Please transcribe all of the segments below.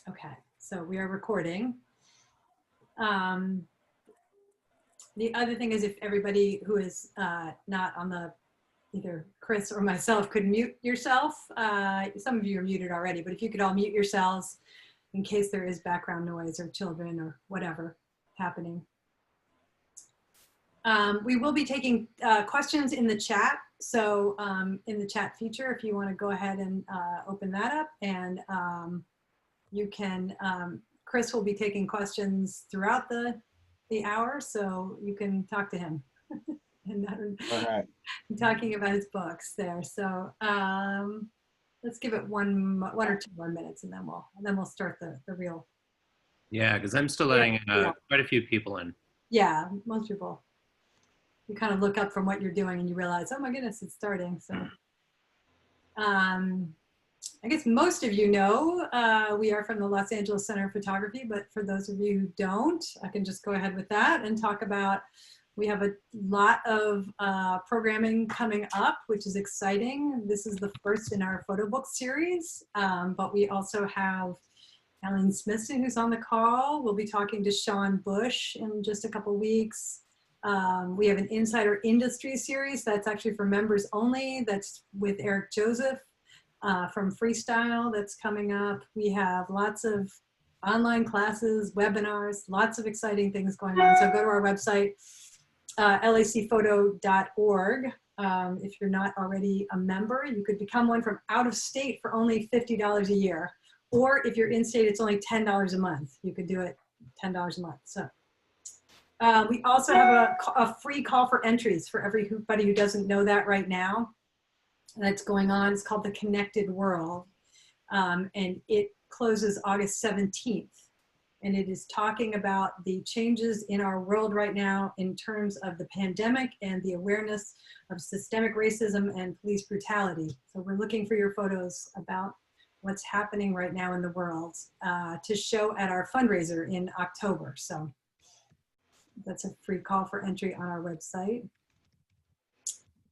Okay, so we are recording. The other thing is if everybody who is not on the, either Kris or myself could mute yourself. Some of you are muted already, but if you could all mute yourselves in case there is background noise or children or whatever happening. We will be taking questions in the chat. So in the chat feature, if you want to go ahead and open that up, and you can, Kris will be taking questions throughout the hour, so you can talk to him. And all right. Talking about his books there. So let's give it one or two more minutes, and then we'll start the real. Yeah, because I'm still letting quite a few people in. Yeah, most people. You kind of look up from what you're doing and you realize, oh my goodness, it's starting. So I guess most of you know we are from the Los Angeles Center of Photography, but for those of you who don't, I can just go ahead with that and talk about, we have a lot of programming coming up, which is exciting. This is the first in our Photobook series, but we also have Alan Smithson, who's on the call. We'll be talking to Sean Bush in just a couple weeks. We have an Insider Industry series that's actually for members only. That's with Eric Joseph from Freestyle that's coming up. We have lots of online classes, webinars, lots of exciting things going on. So go to our website, lacphoto.org. If you're not already a member, you could become one from out of state for only $50 a year. Or if you're in state, it's only $10 a month. You could do it $10 a month. So we also have a free call for entries for everybody who doesn't know that right now. That's going on. It's called The Connected World. And it closes August 17th. And it is talking about the changes in our world right now in terms of the pandemic and the awareness of systemic racism and police brutality. So we're looking for your photos about what's happening right now in the world to show at our fundraiser in October. So that's a free call for entry on our website.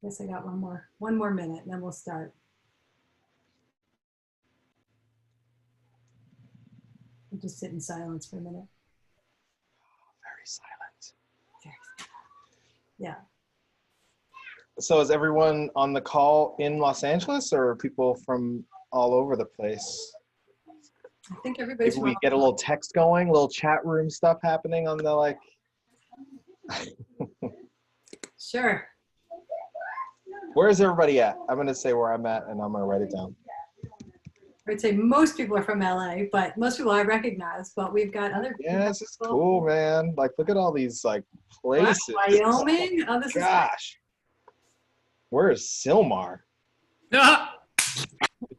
I guess I got one more minute and then we'll start. I'll just sit in silence for a minute. Very silent. Yeah. So is everyone on the call in Los Angeles, or people from all over the place? I think everybody's. Maybe we get a little text going, a little chat room stuff happening on the like. Sure. Where is everybody at? I'm gonna say where I'm at, and I'm gonna write it down. I would say most people are from LA, but most people I recognize. But we've got other. Yeah, this is cool, man. Like, look at all these like places. Wyoming. Oh, this gosh. Where is Sylmar? Is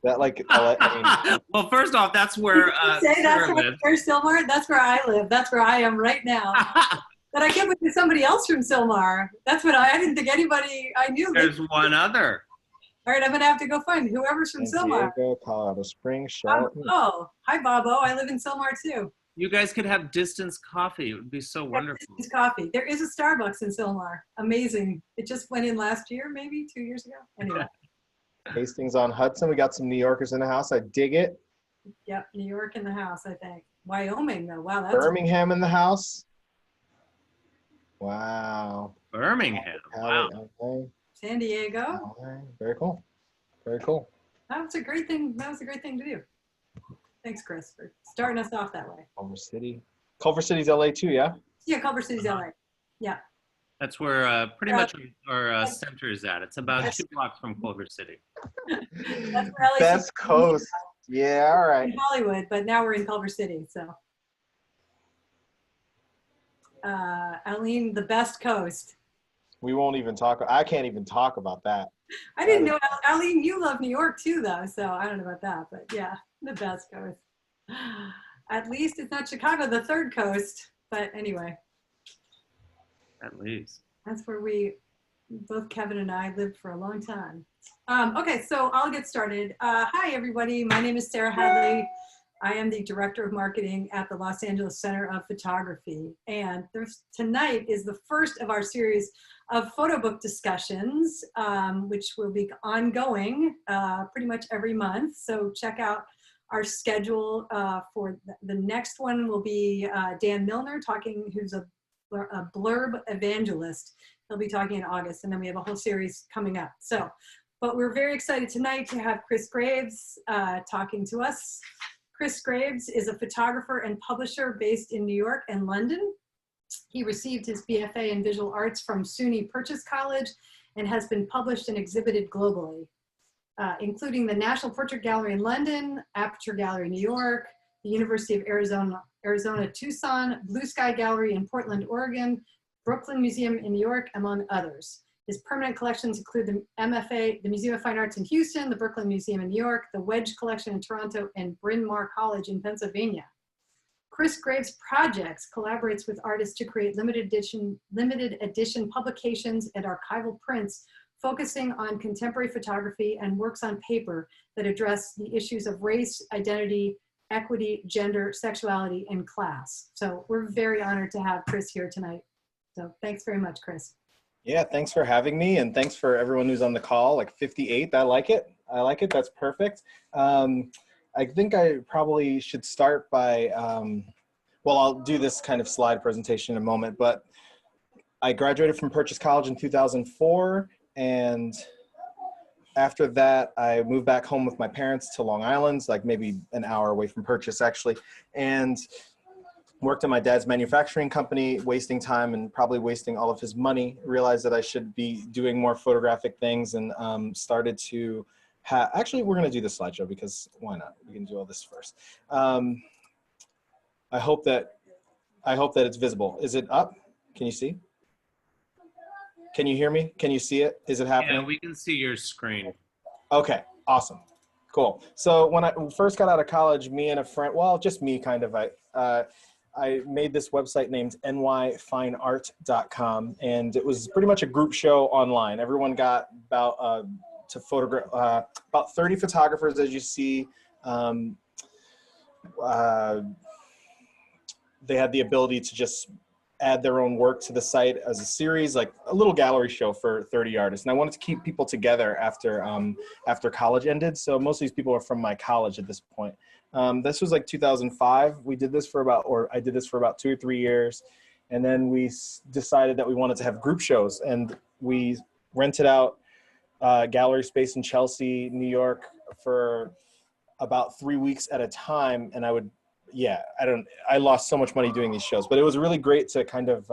that like LA? I mean, well, first off, that's where where's Sylmar? That's where I live. That's where I am right now. But I kept with somebody else from Sylmar. That's what I didn't think anybody I knew. There's one other. All right, I'm gonna have to go find whoever's from Sylmar. Diego, Colorado Springs, Charlotte. Oh, hi, Bobo. I live in Sylmar too. You guys could have distance coffee. It would be so wonderful. Distance coffee. There is a Starbucks in Sylmar. Amazing. It just went in last year, maybe 2 years ago. Anyway. Hastings on Hudson. We got some New Yorkers in the house. I dig it. Yep, New York in the house, I think. Wyoming, though. Wow, that's Birmingham in the house. Wow. Birmingham. Wow. LA. San Diego. LA. Very cool. Very cool. That was a great thing. That was a great thing to do. Thanks, Kris, for starting us off that way. Culver City. Culver City's LA too, yeah? Yeah, Culver City's LA. Yeah. That's where pretty much our center is at. It's about 2 blocks from Culver City. That's where LACP Best Coast. Yeah, all right. in Hollywood, but now we're in Culver City, so. Aline, the best coast. We won't even talk. I can't even talk about that. I didn't know, Aline, you love New York too, though, so I don't know about that, but yeah, the best coast. At least it's not Chicago, the third coast, but anyway. At least. That's where both Kevin and I lived for a long time. Okay, so I'll get started. Hi, everybody. My name is Sarah Hadley. I am the Director of Marketing at the Los Angeles Center of Photography. And tonight is the first of our series of Photobook discussions, which will be ongoing pretty much every month. So check out our schedule for the next one will be Dan Milner who's a blurb evangelist. He'll be talking in August, and then we have a whole series coming up. So, but we're very excited tonight to have Kris Graves talking to us. Kris Graves is a photographer and publisher based in New York and London. He received his BFA in visual arts from SUNY Purchase College and has been published and exhibited globally, including the National Portrait Gallery in London, Aperture Gallery New York, the University of Arizona Tucson, Blue Sky Gallery in Portland, Oregon, Brooklyn Museum in New York, among others. His permanent collections include the MFA, the Museum of Fine Arts in Houston, the Brooklyn Museum in New York, the Wedge Collection in Toronto, and Bryn Mawr College in Pennsylvania. Kris Graves Projects collaborates with artists to create limited edition publications and archival prints focusing on contemporary photography and works on paper that address the issues of race, identity, equity, gender, sexuality, and class. So we're very honored to have Kris here tonight. So thanks very much, Kris. Yeah, thanks for having me, and thanks for everyone who's on the call, like 58. I like it. That's perfect. I think I probably should start by, well, I'll do this kind of slide presentation in a moment, but I graduated from Purchase College in 2004, and after that, I moved back home with my parents to Long Island, like maybe an hour away from Purchase, actually, and worked in my dad's manufacturing company, wasting time and probably wasting all of his money. Realized that I should be doing more photographic things, and started to actually, we're going to do the slideshow because why not? We can do all this first. I hope that it's visible. Is it up? Can you see? Can you hear me? Can you see it? Is it happening? Yeah, we can see your screen. Okay, awesome. Cool. So when I first got out of college, me and a friend, well, just me kind of, I made this website named nyfineart.com, and it was pretty much a group show online. Everyone got about to photograph about 30 photographers, as you see. They had the ability to just add their own work to the site as a series, like a little gallery show for 30 artists. And I wanted to keep people together after college ended. So most of these people are from my college at this point. This was like 2005. I did this for about 2 or 3 years. And then we decided that we wanted to have group shows, and we rented out gallery space in Chelsea, New York for about 3 weeks at a time. And I lost so much money doing these shows, but it was really great to kind of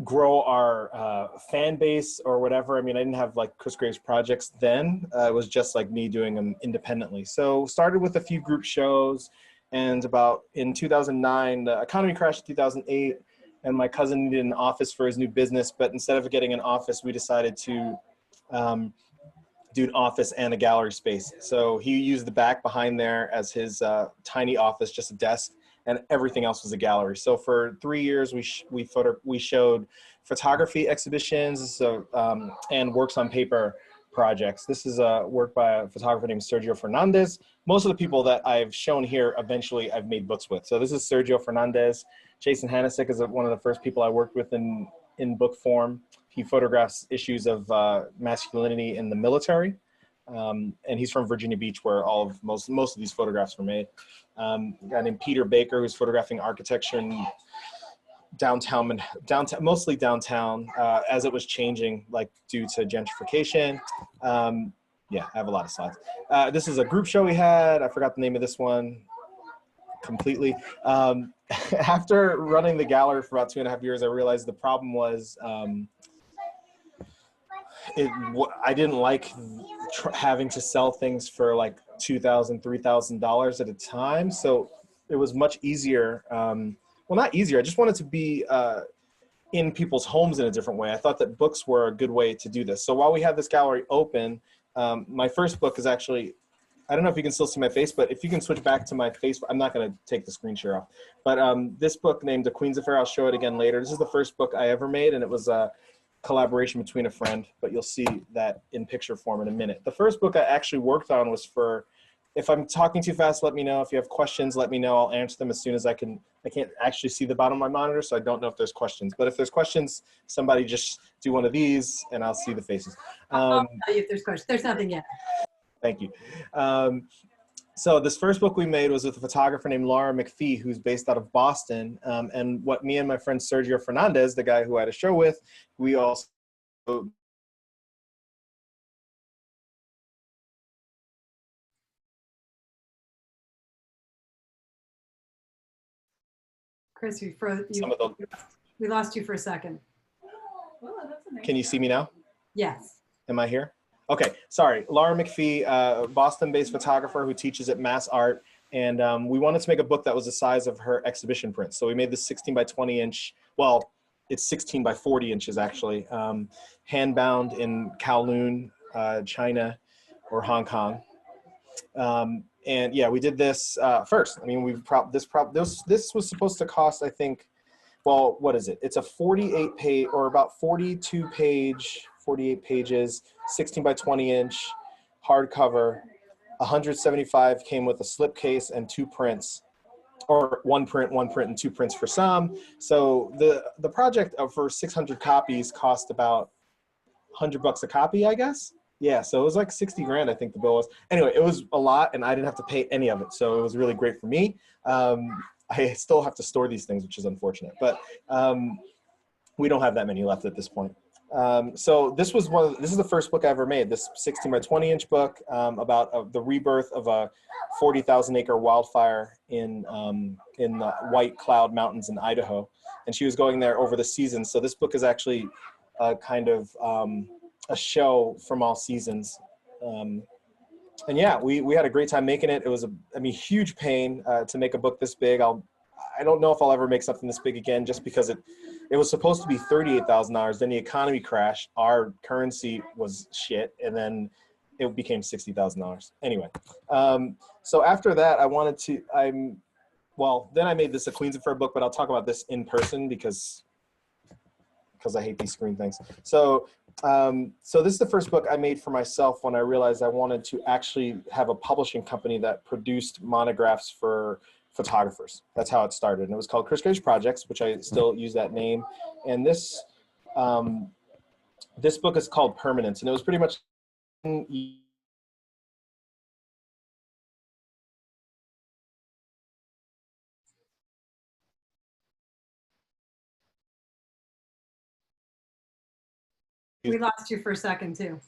grow our fan base or whatever. I mean, I didn't have like Kris Graves projects then. It was just like me doing them independently. So started with a few group shows, and about in 2009, the economy crashed in 2008, and my cousin needed an office for his new business. But instead of getting an office, we decided to do an office and a gallery space. So he used the back behind there as his tiny office, just a desk, and everything else was a gallery. So for 3 years, we showed photography exhibitions and works on paper projects. This is a work by a photographer named Sergio Fernandez. Most of the people that I've shown here, eventually I've made books with. So this is Sergio Fernandez. Jason Hanasick is one of the first people I worked with in book form. He photographs issues of masculinity in the military. And he's from Virginia Beach, where most of these photographs were made. A guy named Peter Baker, who's photographing architecture in downtown, mostly downtown, as it was changing, like due to gentrification. Yeah, I have a lot of slides. This is a group show we had. I forgot the name of this one completely. After running the gallery for about 2.5 years, I realized the problem was I didn't like having to sell things for like $2,000, $3,000 at a time. So it was much easier. Well, not easier. I just wanted to be in people's homes in a different way. I thought that books were a good way to do this. So while we had this gallery open, my first book is actually, I don't know if you can still see my face, but if you can switch back to my face, I'm not going to take the screen share off. But this book named The Queen's Affair, I'll show it again later. This is the first book I ever made, and it was a collaboration between a friend, but you'll see that in picture form in a minute. The first book I actually worked on was for, if I'm talking too fast, let me know. If you have questions, let me know. I'll answer them as soon as I can. I can't actually see the bottom of my monitor, so I don't know if there's questions. But if there's questions, somebody just do one of these, and I'll see the faces. I'll tell you if there's questions. There's nothing yet. Thank you. So this first book we made was with a photographer named Laura Mcphee, who's based out of Boston. And what me and my friend Sergio Fernandez, the guy who I had a show with, we also Kris, you froze. some of the. We lost you for a second. Can you see me now? Yes. Am I here? Okay, sorry. Laura Mcphee, Boston-based photographer who teaches at Mass Art. And we wanted to make a book that was the size of her exhibition print. So we made this 16 by 20 inch, well, it's 16 by 40 inches actually, hand-bound in Kowloon, China, or Hong Kong. And yeah, we did this first. I mean, this was supposed to cost, I think, well, what is it? It's a 48 page or about 42 page, 48 pages, 16 by 20 inch hardcover. 175 came with a slipcase and 2 prints, or one print and 2 prints for some. So the project for 600 copies cost about $100 a copy, I guess. Yeah, so it was like 60 grand, I think the bill was. Anyway, it was a lot and I didn't have to pay any of it. So it was really great for me. I still have to store these things, which is unfortunate, but we don't have that many left at this point. So this is the first book I ever made, this 16 by 20 inch book about the rebirth of a 40,000 acre wildfire in the White Cloud Mountains in Idaho. And she was going there over the season. So this book is actually kind of a show from all seasons. And yeah, we had a great time making it. It was huge pain to make a book this big. I don't know if I'll ever make something this big again, just because it was supposed to be $38,000. Then the economy crashed. Our currency was shit. And then it became $60,000. Anyway, so after that, then I made this a Queens of Fur book, but I'll talk about this in person because I hate these screen things. So this is the first book I made for myself when I realized I wanted to actually have a publishing company that produced monographs for photographers. That's how it started. And it was called Kris Graves Projects, which I still use that name. And this book is called Permanence. And it was pretty much We lost you for a second too.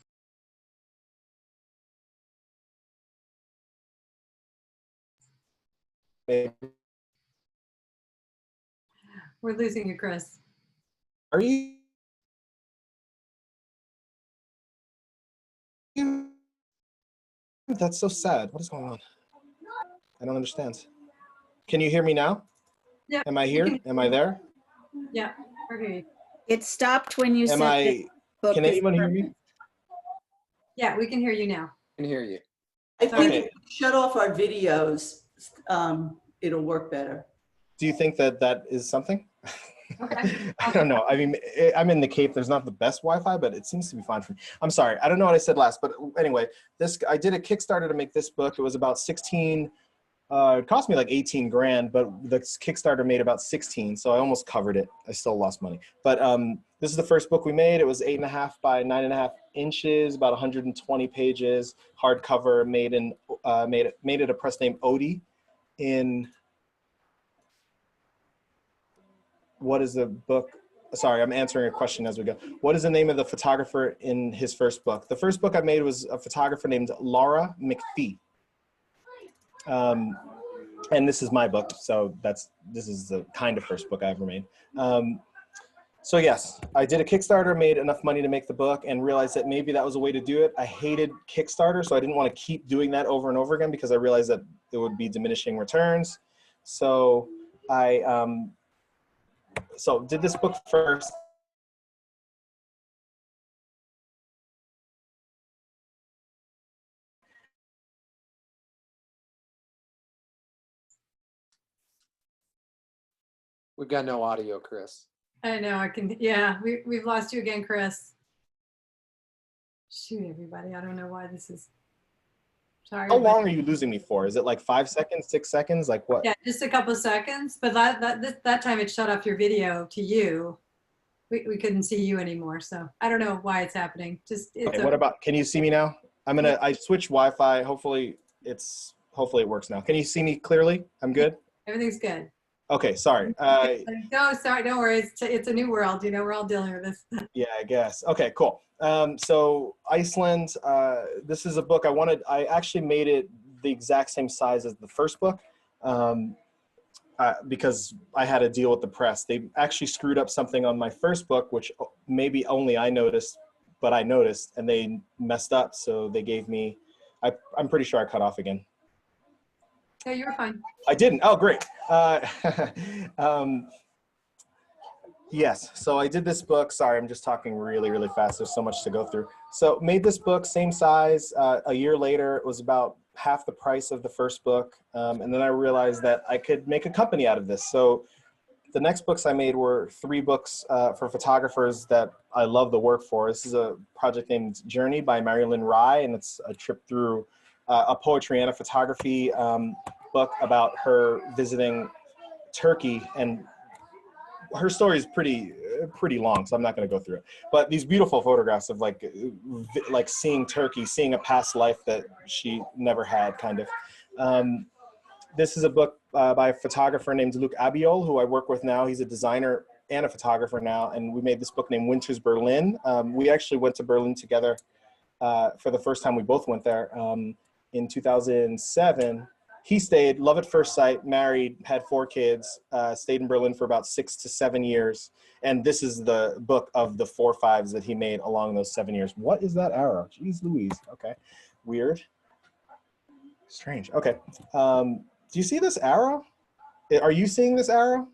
We're losing you, Kris. Are you? That's so sad. What is going on? I don't understand. Can you hear me now? Yeah. Am I here? Am I there? Yeah, we're here. You. It stopped when you said the book Can is anyone hear me? permanent. Yeah, we can hear you now. I can hear you. I think Okay. if we shut off our videos, it'll work better. Do you think that is something? Okay. I don't know. I mean, I'm in the Cape. There's not the best Wi-Fi, but it seems to be fine for me. I'm sorry. I don't know what I said last, but anyway, I did a Kickstarter to make this book. It was about 16. It cost me like 18 grand, but the Kickstarter made about 16, so I almost covered it. I still lost money. But this is the first book we made. It was 8.5 by 9.5 inches, about 120 pages, hardcover, made at a press named Odie in. What is the book? Sorry, I'm answering a question as we go. What is the name of the photographer in his first book? The first book I made was a photographer named Laura Mcphee. And this is my book, so this is the kind of first book I ever made. So yes, I did a Kickstarter, made enough money to make the book, and realized that maybe that was a way to do it. I hated Kickstarter, so I didn't want to keep doing that over and over again because I realized that it would be diminishing returns. So I did this book first. We've got no audio, Kris. I know, I can, yeah, we've lost you again, Kris. Shoot, everybody, I don't know why this is, sorry. How long are you losing me for? Is it like 5 seconds, 6 seconds? Like what? Yeah, just a couple of seconds, but that time it shut off your video to you. We couldn't see you anymore, so I don't know why it's happening. Just it's Okay, what about, can you see me now? I switched Wi-Fi. Hopefully it's Hopefully it works now. Can you see me clearly? I'm good? Everything's good. Okay, sorry. No, sorry, don't worry. It's a new world. You know, we're all dealing with this. Yeah, I guess. Okay, cool. So Iceland, this is a book I actually made it the exact same size as the first book because I had to deal with the press. They actually screwed up something on my first book, which maybe only I noticed, but I noticed, and they messed up. So they gave me, I'm pretty sure I cut off again. Yeah, you were fine. I didn't. Oh, great. Yes, so I did this book. Sorry, I'm just talking really, really fast. There's so much to go through. So made this book, same size. A year later, it was about half the price of the first book. And then I realized that I could make a company out of this. So the next books I made were 3 books for photographers that I love the work for. This is a project named Journey by Marilyn Rye, and it's a trip through a poetry and a photography book about her visiting Turkey. And her story is pretty long, so I'm not going to go through it. But these beautiful photographs of like seeing Turkey, seeing a past life that she never had, kind of. This is a book by a photographer named Luke Abiol, who I work with now. He's a designer and a photographer now, and we made this book named Winter's Berlin. We actually went to Berlin together for the first time. We both went there in 2007. He stayed, love at first sight, married, had 4 kids, stayed in Berlin for about 6 to 7 years. And this is the book of the 4 5s that he made along those 7 years. What is that arrow? Jeez Louise. Okay. Weird. Strange. Okay. Do you see this arrow? Are you seeing this arrow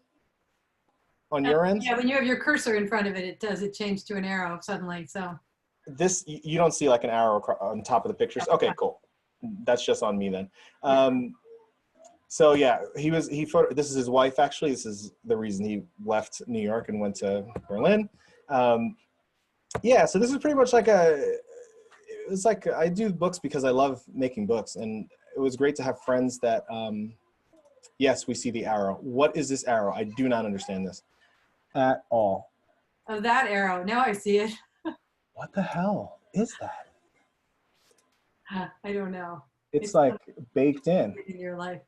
on your end? Yeah, when you have your cursor in front of it, it change to an arrow suddenly. So this, you don't see like an arrow on top of the pictures? Okay, cool. That's just on me then. So yeah, this is his wife actually. This is the reason he left New York and went to Berlin. Yeah, so this is pretty much like it's like I do books because I love making books, and it was great to have friends that, yes, we see the arrow. What is this arrow? I do not understand this at all. Oh, that arrow. Now I see it. What the hell is that? I don't know. It's like baked in your life.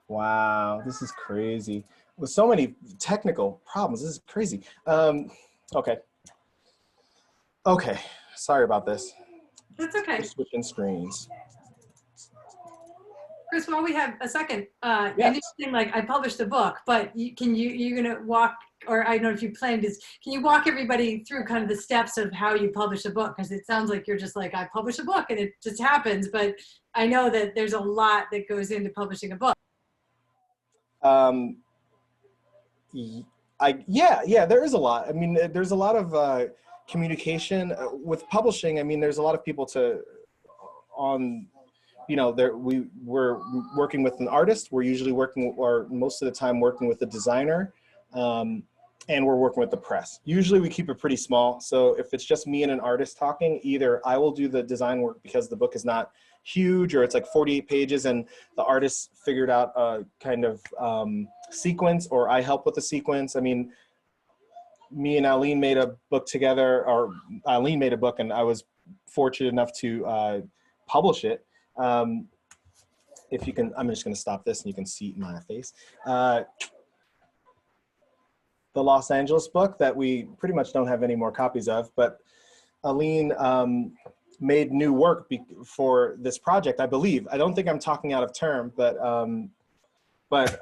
Wow, this is crazy. With so many technical problems, this is crazy. Okay. Sorry about this. That's okay. We're switching screens. Kris, while we have a second, Yes. anything like I published a book, but you're gonna walk, or I don't know if you planned this, can you walk everybody through kind of the steps of how you publish a book? Because it sounds like you're just like, I publish a book and it just happens, but I know that there's a lot that goes into publishing a book. Yeah, there is a lot. I mean, there's a lot of communication with publishing. I mean, there's a lot of people we're working with an artist. We're usually working, or most of the time working with a designer, and we're working with the press. Usually we keep it pretty small. So if it's just me and an artist talking, either I will do the design work because the book is not huge, or it's like 48 pages and the artist figured out a kind of sequence, or I help with the sequence. I mean, me and Eileen made a book together, or Eileen made a book, and I was fortunate enough to publish it. If you can, I'm just going to stop this and you can see my face. The Los Angeles book that we pretty much don't have any more copies of, but Eileen made new work for this project, I believe. I don't think I'm talking out of term, but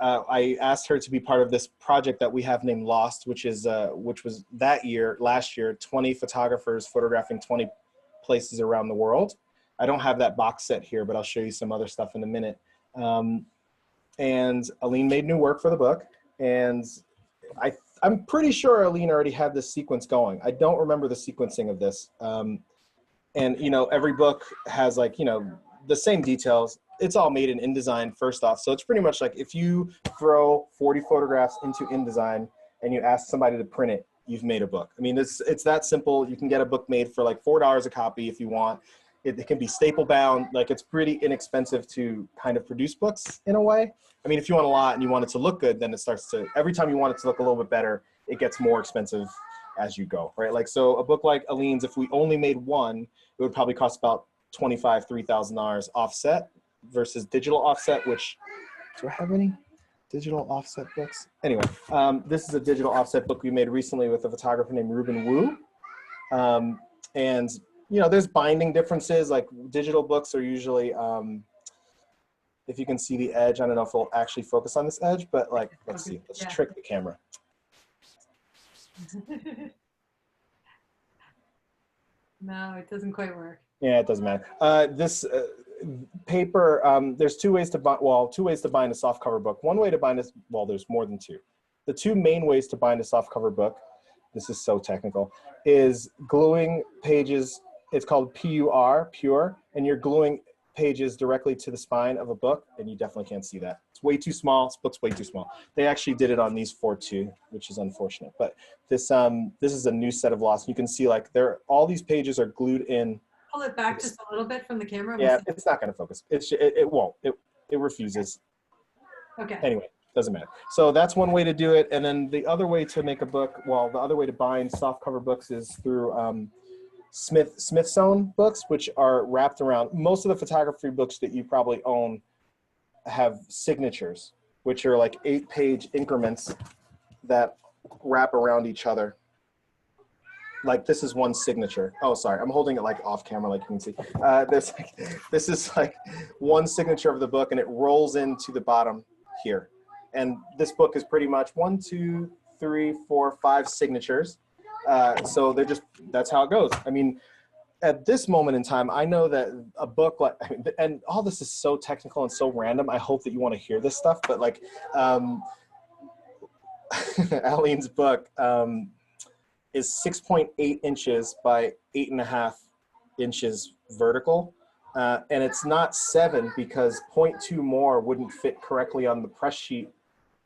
I asked her to be part of this project that we have named Lost, which was last year, 20 photographers photographing 20 places around the world. I don't have that box set here, but I'll show you some other stuff in a minute. And Eileen made new work for the book, and I'm pretty sure Eileen already had this sequence going. I don't remember the sequencing of this. And every book has the same details. It's all made in InDesign first off. So it's pretty much like if you throw 40 photographs into InDesign and you ask somebody to print it, you've made a book. I mean, it's that simple. You can get a book made for like $4 a copy if you want. It can be staple bound. Like, it's pretty inexpensive to kind of produce books in a way. I mean, if you want a lot and you want it to look good, then it starts to, every time you want it to look a little bit better, it gets more expensive as you go, right? Like, so a book like Eileen's, if we only made one, it would probably cost about $2,500–3,000 offset. versus digital offset, which, do I have any digital offset books? Anyway, this is a digital offset book we made recently with a photographer named Ruben Wu. And, you know, there's binding differences. Like digital books are usually, if you can see the edge, I don't know if it'll actually focus on this edge, but like, let's see, let's trick the camera. No, it doesn't quite work. Yeah, it doesn't matter. This paper, there's two ways to bind, well, two ways to bind a softcover book. One way to bind this, well, there's more than two. The two main ways to bind a softcover book, this is so technical, is gluing pages. It's called PUR, pure, and you're gluing pages directly to the spine of a book, and you definitely can't see that. It's way too small. This book's way too small. They actually did it on these 4 too, which is unfortunate. But this this is a new set of laws. You can see like all these pages are glued in. Pull it back just a little bit from the camera. Yeah, it's not going to focus. It won't. It refuses. Okay. Anyway, doesn't matter. So that's one way to do it. And then the other way to make a book, well, the other way to bind softcover books is through Smithsonian books, which are wrapped around. Most of the photography books that you probably own have signatures, which are like 8-page increments that wrap around each other. Like this is one signature. Oh, sorry, I'm holding it like off camera, like you can see. This is like one signature of the book, and it rolls into the bottom here. And this book is pretty much 1, 2, 3, 4, 5 signatures. So that's how it goes. I mean, at this moment in time, I know that a book like, and all this is so technical and so random. I hope that you want to hear this stuff, but like, Alleen's book is 6.8 inches by 8.5 inches vertical. And it's not 7 because 0.2 more wouldn't fit correctly on the press sheet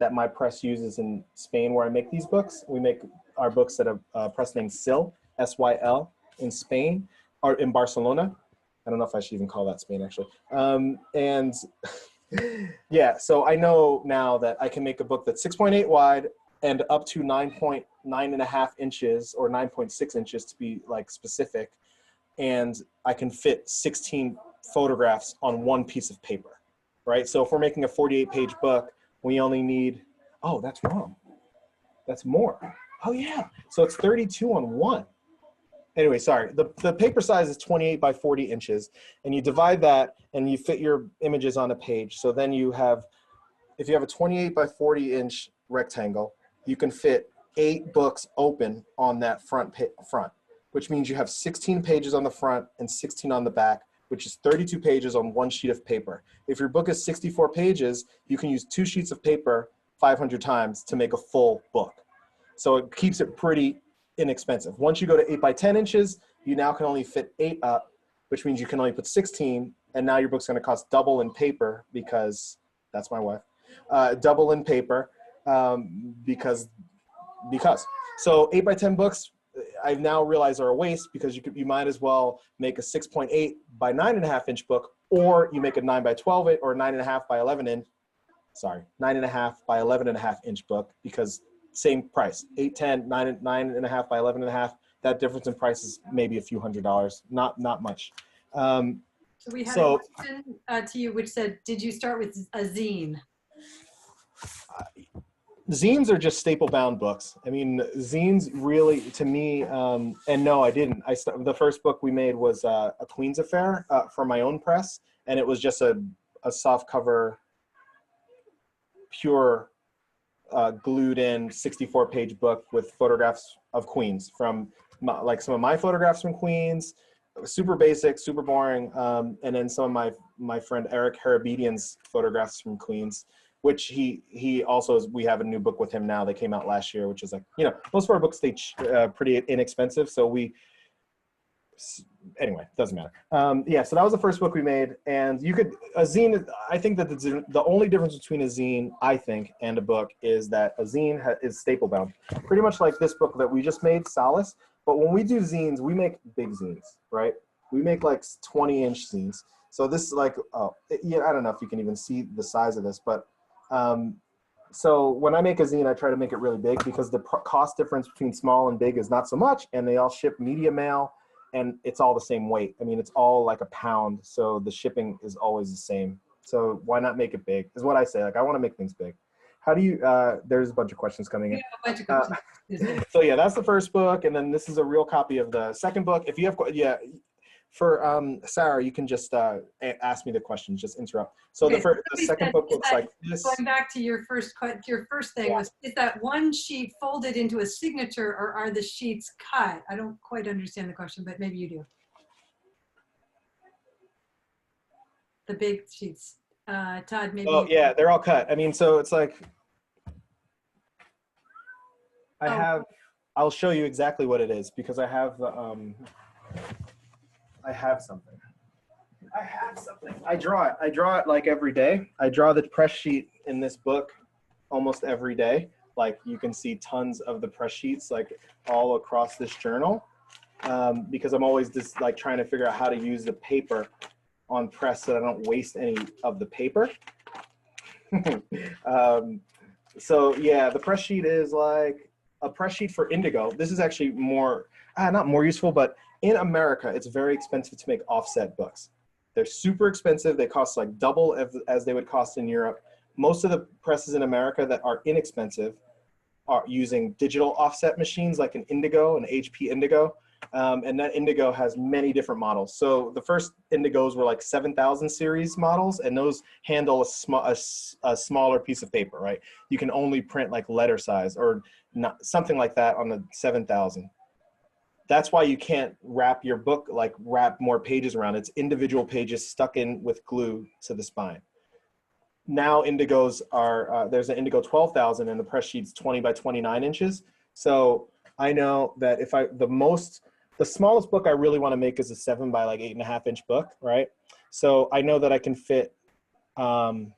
that my press uses in Spain where I make these books. We make our books at a press named SYL, S-Y-L, in Spain, or in Barcelona. I don't know if I should even call that Spain, actually. And yeah, so I know now that I can make a book that's 6.8 wide and up to 9.5 inches or 9.6 inches to be like specific. And I can fit 16 photographs on one piece of paper, right? So if we're making a 48-page book, we only need, oh, that's wrong. That's more. Oh yeah, so it's 32 on 1. Anyway, sorry, the paper size is 28 by 40 inches, and you divide that and you fit your images on a page. So then you have, if you have a 28 by 40 inch rectangle, you can fit 8 books open on that front, which means you have 16 pages on the front and 16 on the back, which is 32 pages on one sheet of paper. If your book is 64 pages, you can use 2 sheets of paper 500 times to make a full book. So it keeps it pretty inexpensive. Once you go to 8 by 10 inches, you now can only fit 8 up, which means you can only put 16, and now your book's gonna cost double in paper because, that's my wife, double in paper because. So 8 by 10 books, I've now realized are a waste because you might as well make a 6.8 by 9.5 inch book, or you make a 9 by 12 or 9.5 by 11 inch, sorry, 9.5 by 11.5 inch book, because same price, 8, 10, 9.5 by 11.5. That difference in price is maybe a few $100s, not much. So we had a question to you which said, did you start with a zine? Zines are just staple bound books. I mean, zines really, to me, and no, I didn't. The first book we made was a Queen's Affair for my own press, and it was just a soft cover, pure, glued in 64-page book with photographs of queens from like some of my photographs from queens, super basic, super boring, and then some of my friend Eric Harabedian's photographs from queens, which he also is, we have a new book with him now that came out last year, which is like, you know, most of our books stay pretty inexpensive. So anyway, doesn't matter. Yeah, so that was the first book we made. And a zine, I think that the only difference between a zine, I think, and a book is that a zine is staple bound. Pretty much like this book that we just made, Solace. But when we do zines, we make big zines, right? We make like 20-inch zines. So this is like, yeah, I don't know if you can even see the size of this, but so when I make a zine, I try to make it really big because the cost difference between small and big is not so much, and they all ship media mail, and it's all the same weight. I mean, it's all like a pound, so the shipping is always the same. So why not make it big, is what I say. Like, I want to make things big. How do you, there's a bunch of questions coming in. A bunch of questions. So yeah, that's the first book. And then this is a real copy of the second book. If you have, yeah, for Sarah, you can just ask me the questions, just interrupt. So Okay, the second book looks like this. Going back to your first thing was, is that one sheet folded into a signature, or are the sheets cut? I don't quite understand the question, but maybe you do. The big sheets. Todd, maybe. Oh yeah, they're all cut. I mean, so it's like, I'll show you exactly what it is, because I have the, I have something. I draw it like every day. I draw the press sheet in this book almost every day. Like, you can see tons of the press sheets like all across this journal, because I'm always just like trying to figure out how to use the paper on press so that I don't waste any of the paper. So yeah, the press sheet is like a press sheet for indigo. This is actually more, not more useful, but in America, it's very expensive to make offset books. They're super expensive. They cost like double as they would cost in Europe. Most of the presses in America that are inexpensive are using digital offset machines like an Indigo, an HP Indigo. And that Indigo has many different models. So the first Indigos were like 7,000 series models, and those handle a smaller piece of paper, right? You can only print like letter size or not, something like that on the 7,000. That's why you can't wrap your book, like wrap more pages around. It's individual pages stuck in with glue to the spine. Now Indigos are, there's an Indigo 12,000 and the press sheet's 20 by 29 inches. So I know that if the smallest book I really want to make is a 7 by like 8.5 inch book, right? So I know that I can fit 1,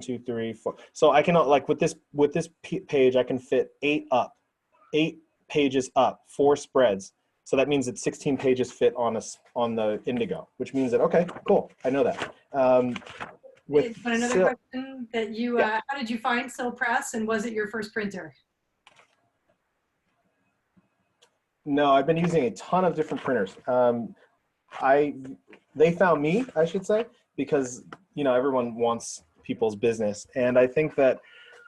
2, 3, 4. So I can, like with this page, I can fit 8 pages up, 4 spreads. So that means that 16 pages fit on the Indigo, which means that, okay, cool, I know that. Another question that you, how did you find Sil Press, and was it your first printer? No, I've been using a ton of different printers. They found me, I should say, because, you know, everyone wants people's business. And I think that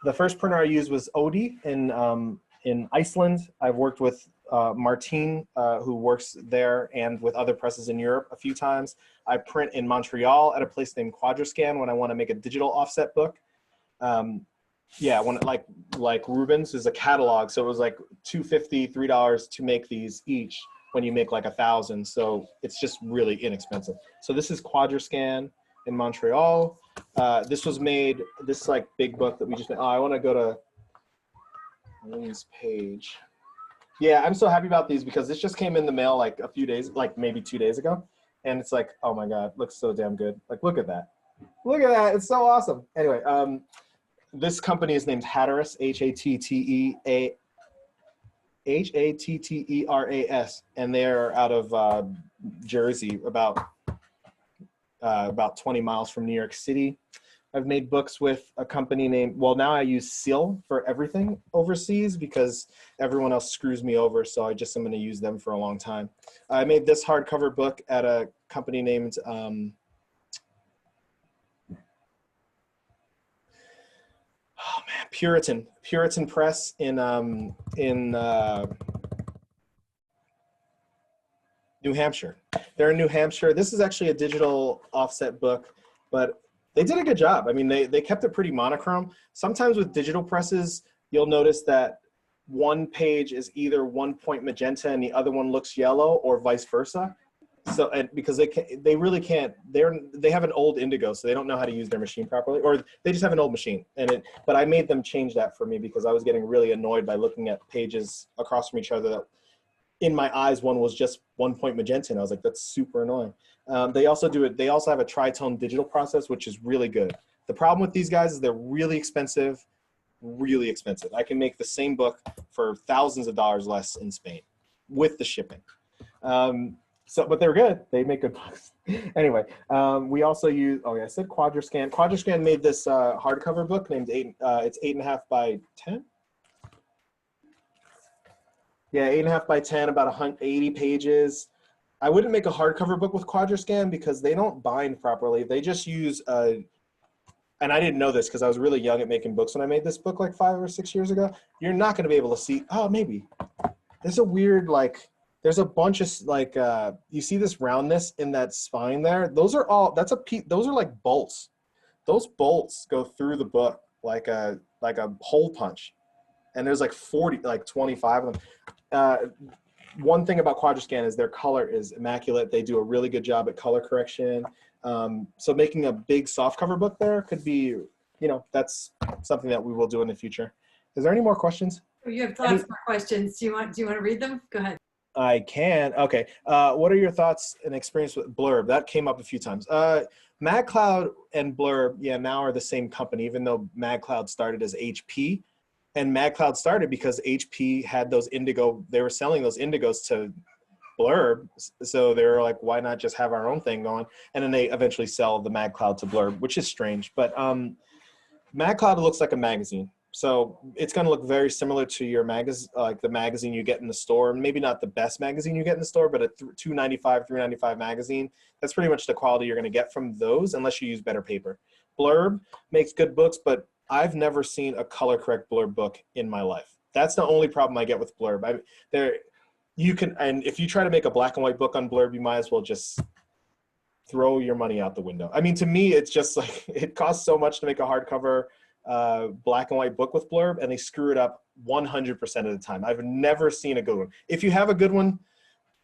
the first printer I used was Odie in Iceland. I've worked with Martine, who works there, and with other presses in Europe a few times. I print in Montreal at a place named Quadrascan when I want to make a digital offset book. Yeah, when like Rubens is a catalog, so it was like $2.50, $3 to make these each when you make like 1,000. So it's just really inexpensive. So this is Quadrascan in Montreal. This was made, this like big book that we just made. Oh, I want to go to Lynn's page. Yeah, I'm so happy about these because this just came in the mail like a few days, like maybe 2 days ago. And it's like, oh my God, looks so damn good. Like, look at that. Look at that. It's so awesome. Anyway, this company is named Hatteras, Hatteras, and they're out of Jersey, about 20 miles from New York City. I've made books with a company named, well, now I use Seal for everything overseas because everyone else screws me over, so I just am going to use them for a long time. I made this hardcover book at a company named Puritan Press in New Hampshire. They're in New Hampshire. This is actually a digital offset book, but they did a good job. I mean, they kept it pretty monochrome. Sometimes with digital presses, you'll notice that one page is either 1 point magenta and the other one looks yellow, or vice versa. So, and because they really can't, they have an old Indigo, so they don't know how to use their machine properly, or they just have an old machine. But I made them change that for me because I was getting really annoyed by looking at pages across from each other that, in my eyes, one was just 1 point magenta, and I was like, that's super annoying. They also have a tritone digital process, which is really good. The problem with these guys is they're really expensive, really expensive. I can make the same book for thousands of dollars less in Spain with the shipping. But they're good. They make good books. Anyway, we also use, oh yeah, I said Quadrascan. Quadrascan made this hardcover book named it's 8.5 by 10. Yeah, 8.5 by 10, about 180 pages. I wouldn't make a hardcover book with QuadraScan because they don't bind properly. They just use, and I didn't know this because I was really young at making books when I made this book like 5 or 6 years ago. You're not going to be able to see, oh, maybe. There's a weird, like, there's a bunch of, like, you see this roundness in that spine there? Those are all, those are like bolts. Those bolts go through the book like a hole punch. And there's like 25 of them. One thing about QuadraScan is their color is immaculate. They do a really good job at color correction. So making a big softcover book there could be, that's something that we will do in the future. Is there any more questions? You have lots more questions. Do you want to read them? Go ahead. I can. Okay. What are your thoughts and experience with Blurb? That came up a few times. MagCloud and Blurb, now are the same company, even though MagCloud started as HP. And MagCloud started because HP had those indigo, they were selling those indigos to Blurb. So they were like, why not just have our own thing going? And then they eventually sell the MagCloud to Blurb, which is strange. But MagCloud looks like a magazine. So it's going to look very similar to your magazine, like the magazine you get in the store. Maybe not the best magazine you get in the store, but a $2.95, $3.95 magazine. That's pretty much the quality you're going to get from those, unless you use better paper. Blurb makes good books, but I've never seen a color correct Blurb book in my life. That's the only problem I get with Blurb. And if you try to make a black and white book on Blurb, you might as well just throw your money out the window. I mean, to me, it's just like, it costs so much to make a hardcover black and white book with Blurb, and they screw it up 100% of the time. I've never seen a good one. If you have a good one,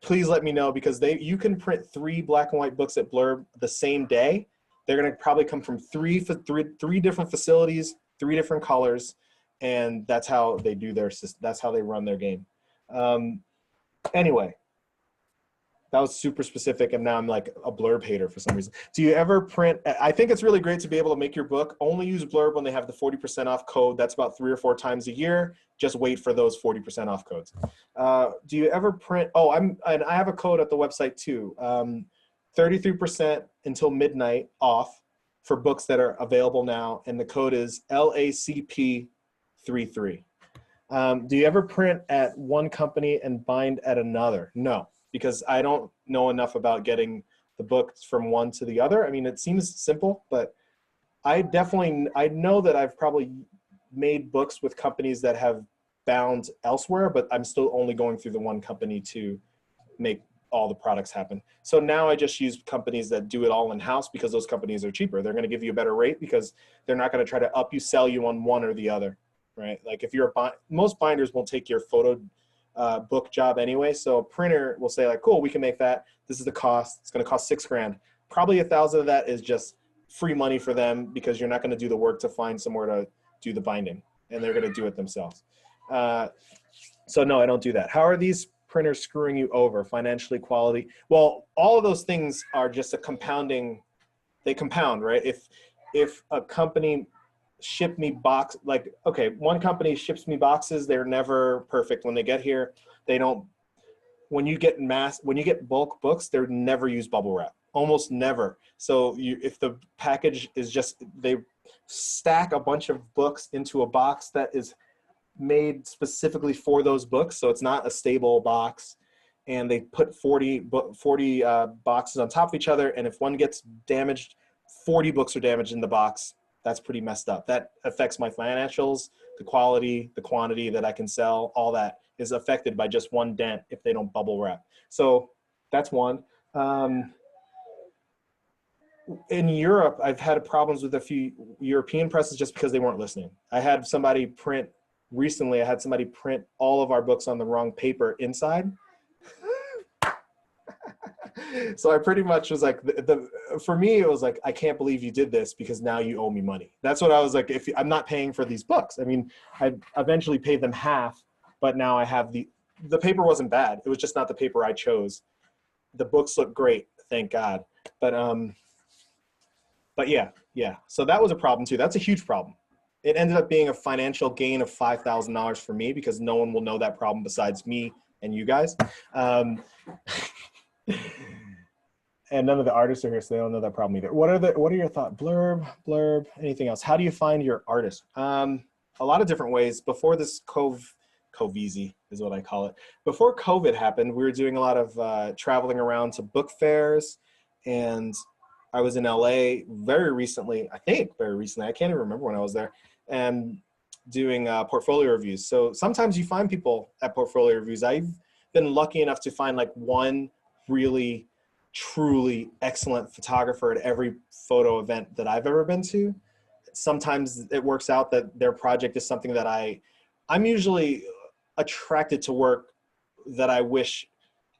please let me know, because you can print 3 black and white books at Blurb the same day. They're going to probably come from three different facilities, 3 different colors, and that's how they do that's how they run their game. Anyway, that was super specific, and now I'm like a Blurb hater for some reason. Do you ever print? I think it's really great to be able to make your book. Only use Blurb when they have the 40% off code. That's about 3 or 4 times a year. Just wait for those 40% off codes. Do you ever print? Oh, and I have a code at the website too. 33% until midnight off for books that are available now, and the code is LACP 33. Do you ever print at one company and bind at another? No, because I don't know enough about getting the books from one to the other. I mean, it seems simple, but I know that I've probably made books with companies that have bound elsewhere, but I'm still only going through the one company to make all the products happen. So now I just use companies that do it all in-house, because those companies are cheaper. They're going to give you a better rate because they're not going to try to sell you on one or the other, right? Like if you're most binders won't take your photo book job anyway. So a printer will say like, cool, we can make that. This is the cost. It's going to cost $6,000. Probably 1,000 of that is just free money for them, because you're not going to do the work to find somewhere to do the binding, and they're going to do it themselves. So no, I don't do that. How are these printers screwing you over financially, quality? Well, all of those things are just they compound, right? If a company ship me one company ships me boxes, they're never perfect when they get here. When you get bulk books, they're never use bubble wrap, almost never. So if the package is they stack a bunch of books into a box that is made specifically for those books, so it's not a stable box, and they put 40 boxes on top of each other, and if one gets damaged, 40 books are damaged in the box. That's pretty messed up. That affects my financials, the quality, the quantity that I can sell. All that is affected by just one dent if they don't bubble wrap. So that's one. In Europe, I've had problems with a few European presses just because they weren't listening. I had somebody print all of our books on the wrong paper inside. So I pretty much was like, for me, it was like, I can't believe you did this, because now you owe me money. That's what I was like, I'm not paying for these books. I mean, I eventually paid them half, but now I have the paper wasn't bad. It was just not the paper I chose. The books look great, thank God. But yeah. So that was a problem too. That's a huge problem. It ended up being a financial gain of $5,000 for me, because no one will know that problem besides me and you guys. And none of the artists are here, so they don't know that problem either. What are your thoughts? Blurb, anything else? How do you find your artists? A lot of different ways. Before this Covizi is what I call it. Before COVID happened, we were doing a lot of traveling around to book fairs, and I was in LA very recently, I can't even remember when I was there, and doing portfolio reviews. So sometimes you find people at portfolio reviews. I've been lucky enough to find like one really, truly excellent photographer at every photo event that I've ever been to. Sometimes it works out that their project is something that I'm usually attracted to work that I wish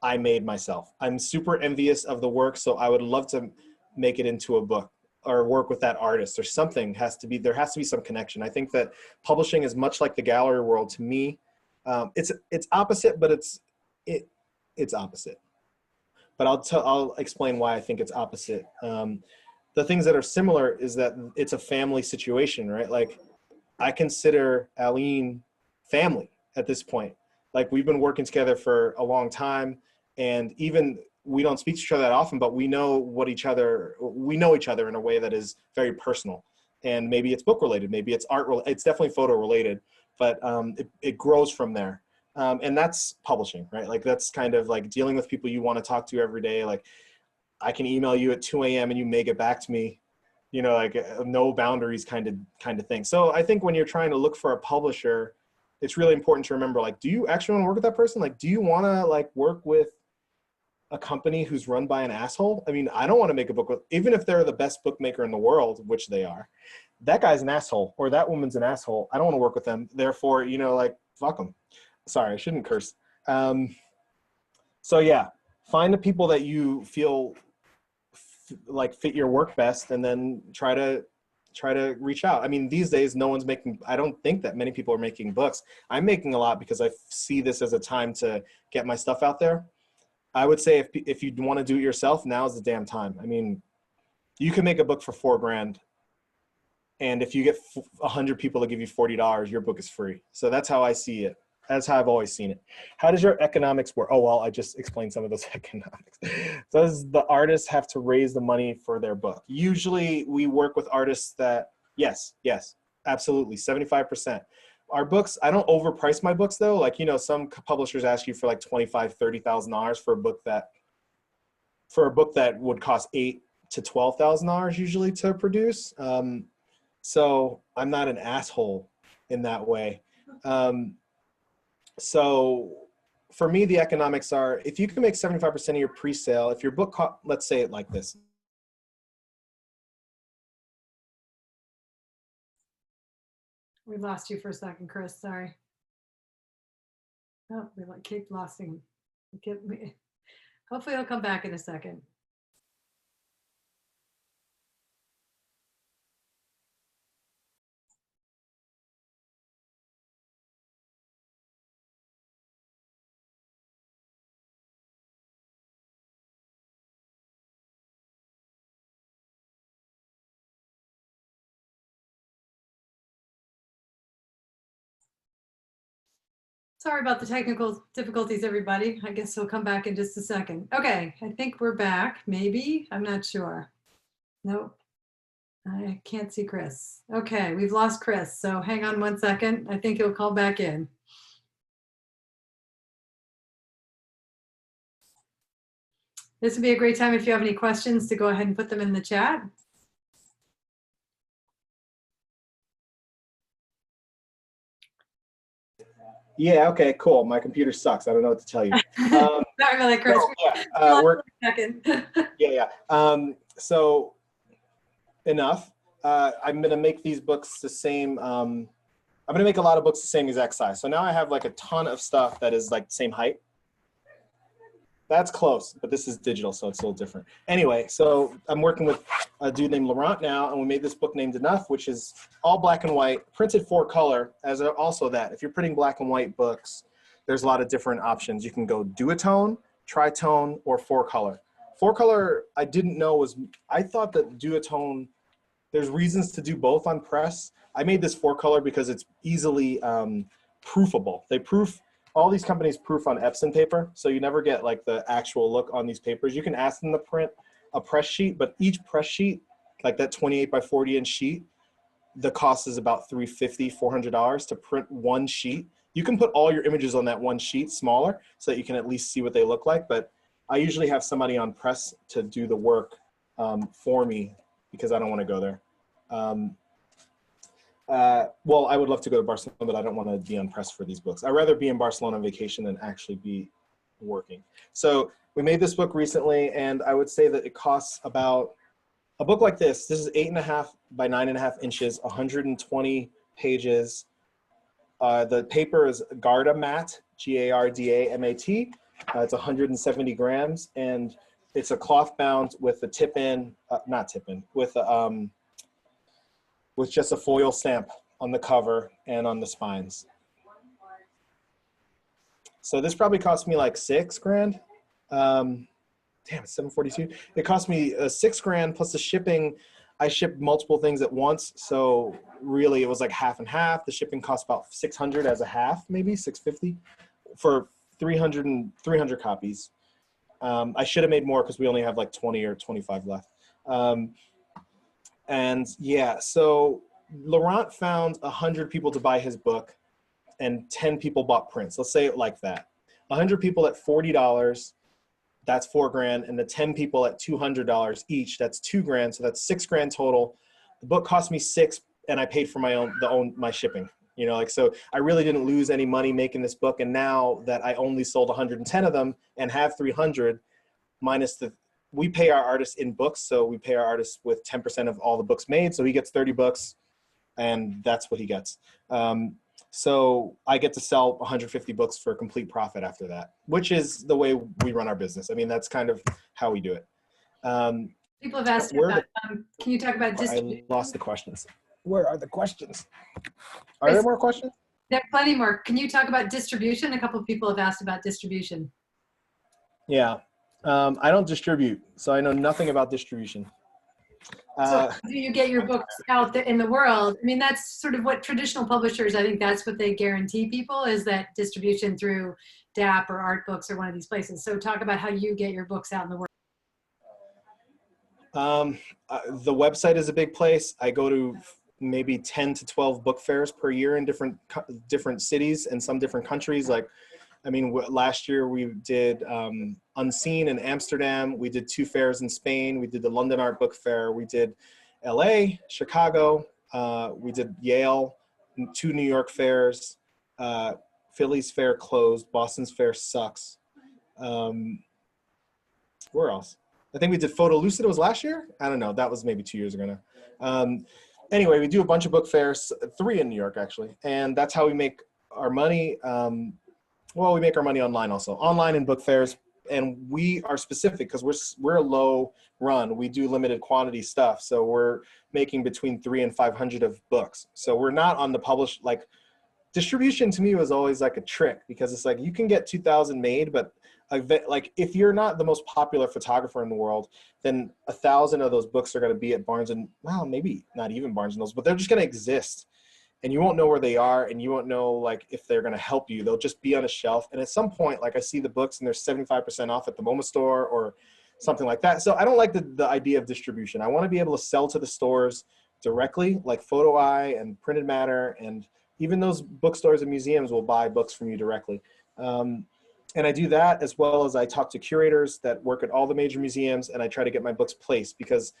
I made myself. I'm super envious of the work, so I would love to make it into a book or work with that artist or something. There has to be some connection. I think that publishing is much like the gallery world to me. It's opposite, but it's opposite. But I'll explain why I think it's opposite. The things that are similar is that it's a family situation, right? Like I consider Aline family at this point. Like we've been working together for a long time, and even we don't speak to each other that often, but we know each other in a way that is very personal. And maybe it's book related, maybe it's art related, it's definitely photo related, but it grows from there. And that's publishing, right? Like that's kind of like dealing with people you want to talk to every day. Like I can email you at 2 a.m. and you may get back to me, you know, like no boundaries kind of thing. So I think when you're trying to look for a publisher, it's really important to remember, like, do you actually want to work with that person? Like, do you want to like work with a company who's run by an asshole? I mean, I don't want to make a book with, even if they're the best bookmaker in the world, which they are, that guy's an asshole or that woman's an asshole. I don't want to work with them. Therefore, you know, like, fuck them. Sorry, I shouldn't curse. So yeah, find the people that you feel like fit your work best, and then try to reach out. I mean, these days, I don't think that many people are making books. I'm making a lot because I see this as a time to get my stuff out there. I would say if you want to do it yourself, now's the damn time. I mean, you can make a book for $4,000, and if you get 100 people to give you $40, your book is free. So that's how I see it. That's how I've always seen it. How does your economics work? Oh, well, I just explained some of those economics. Does the artist have to raise the money for their book? Usually we work with artists that, yes, absolutely, 75%. Our books, I don't overprice my books though. Like, you know, some publishers ask you for like $25,000, $30,000 for a book that would cost $8,000 to $12,000 usually to produce. So I'm not an asshole in that way. So for me, the economics are, if you can make 75% of your pre-sale, if your book, let's say it like this. We lost you for a second, Kris, sorry. Oh, we keep losing. Hopefully he'll come back in a second. Sorry about the technical difficulties, everybody. I guess he'll come back in just a second. Okay, I think we're back, maybe. I'm not sure. Nope, I can't see Kris. Okay, we've lost Kris, so hang on one second. I think he'll call back in. This would be a great time if you have any questions to go ahead and put them in the chat. Yeah, okay, cool. My computer sucks. I don't know what to tell you. Sorry about that, Kris. So enough. I'm going to make these books the same. I'm going to make a lot of books the same exact size. So now I have like a ton of stuff that is like the same height. That's close, but this is digital, so it's a little different. Anyway, so I'm working with a dude named Laurent now, and we made this book named Enough, which is all black and white, printed 4-color, as also that. If you're printing black and white books, there's a lot of different options. You can go duotone, tritone, or 4-color. 4-color, I didn't know I thought that duotone, there's reasons to do both on press. I made this 4-color because it's easily proofable. All these companies proof on Epson paper, so you never get like the actual look on these papers. You can ask them to print a press sheet, but each press sheet, like that 28 by 40 inch sheet, the cost is about $350, $400 to print one sheet. You can put all your images on that one sheet smaller so that you can at least see what they look like. But I usually have somebody on press to do the work for me because I don't want to go there. Well, I would love to go to Barcelona, but I don't want to be on press for these books. I'd rather be in Barcelona on vacation than actually be working. So we made this book recently, and I would say that it costs about, a book like this, this is 8.5 by 9.5 inches, 120 pages. The paper is Garter matte, G-A-R-D-A-M-A-T. It's 170 grams, and it's a cloth bound with a tip-in, not tip-in, with just a foil stamp on the cover and on the spines. So this probably cost me like $6,000. Damn, it's $742. It cost me $6,000 plus the shipping. I shipped multiple things at once, so really it was like half and half. The shipping cost about $600 as a half, maybe $650 for 300 copies. I should have made more because we only have like 20 or 25 left. And yeah, so Laurent found 100 people to buy his book and 10 people bought prints. Let's say it like that. 100 people at $40, that's $4,000, and the 10 people at $200 each, that's $2,000, so that's $6,000 total. The book cost me $6,000 and I paid for my shipping. You know, like, so I really didn't lose any money making this book. And now that I only sold 110 of them and have 300 minus we pay our artists in books. So we pay our artists with 10% of all the books made. So he gets 30 books and that's what he gets. So I get to sell 150 books for a complete profit after that, which is the way we run our business. I mean, that's kind of how we do it. People have asked you about, can you talk about distribution? I lost the questions. Where are the questions? Are there more questions? There are plenty more. Can you talk about distribution? A couple of people have asked about distribution. Yeah, I don't distribute, so I know nothing about distribution. So how do you get your books out there in the world? I mean, that's sort of what traditional publishers, I think that's what they guarantee people, is that distribution through DAP or Art Books or one of these places. So talk about how you get your books out in the world. The website is a big place. I go to maybe 10 to 12 book fairs per year in different cities and some different countries. Like, I mean, last year we did Unseen in Amsterdam. We did 2 fairs in Spain. We did the London Art Book Fair. We did LA, Chicago. We did Yale, 2 New York fairs. Philly's fair closed. Boston's fair sucks. Where else? I think we did Photo Lucid. It was last year? I don't know. That was maybe 2 years ago now. Anyway, we do a bunch of book fairs, 3 in New York actually. And that's how we make our money. Well, we make our money online also. Online and book fairs. And we are specific because we're a low run. We do limited quantity stuff. So we're making between 300 and 500 of books. So we're not on the published, like, distribution to me was always like a trick because it's like you can get 2,000 made, but like if you're not the most popular photographer in the world, then 1,000 of those books are going to be at Barnes and, well, maybe not even Barnes and Nobles, but they're just going to exist. And you won't know where they are, and you won't know like if they're going to help you. They'll just be on a shelf. And at some point, like I see the books and they're 75% off at the MoMA store or something like that. So I don't like the idea of distribution. I want to be able to sell to the stores directly, like Photo Eye and Printed Matter, and even those bookstores and museums will buy books from you directly. And I do that as well as I talk to curators that work at all the major museums, and I try to get my books placed because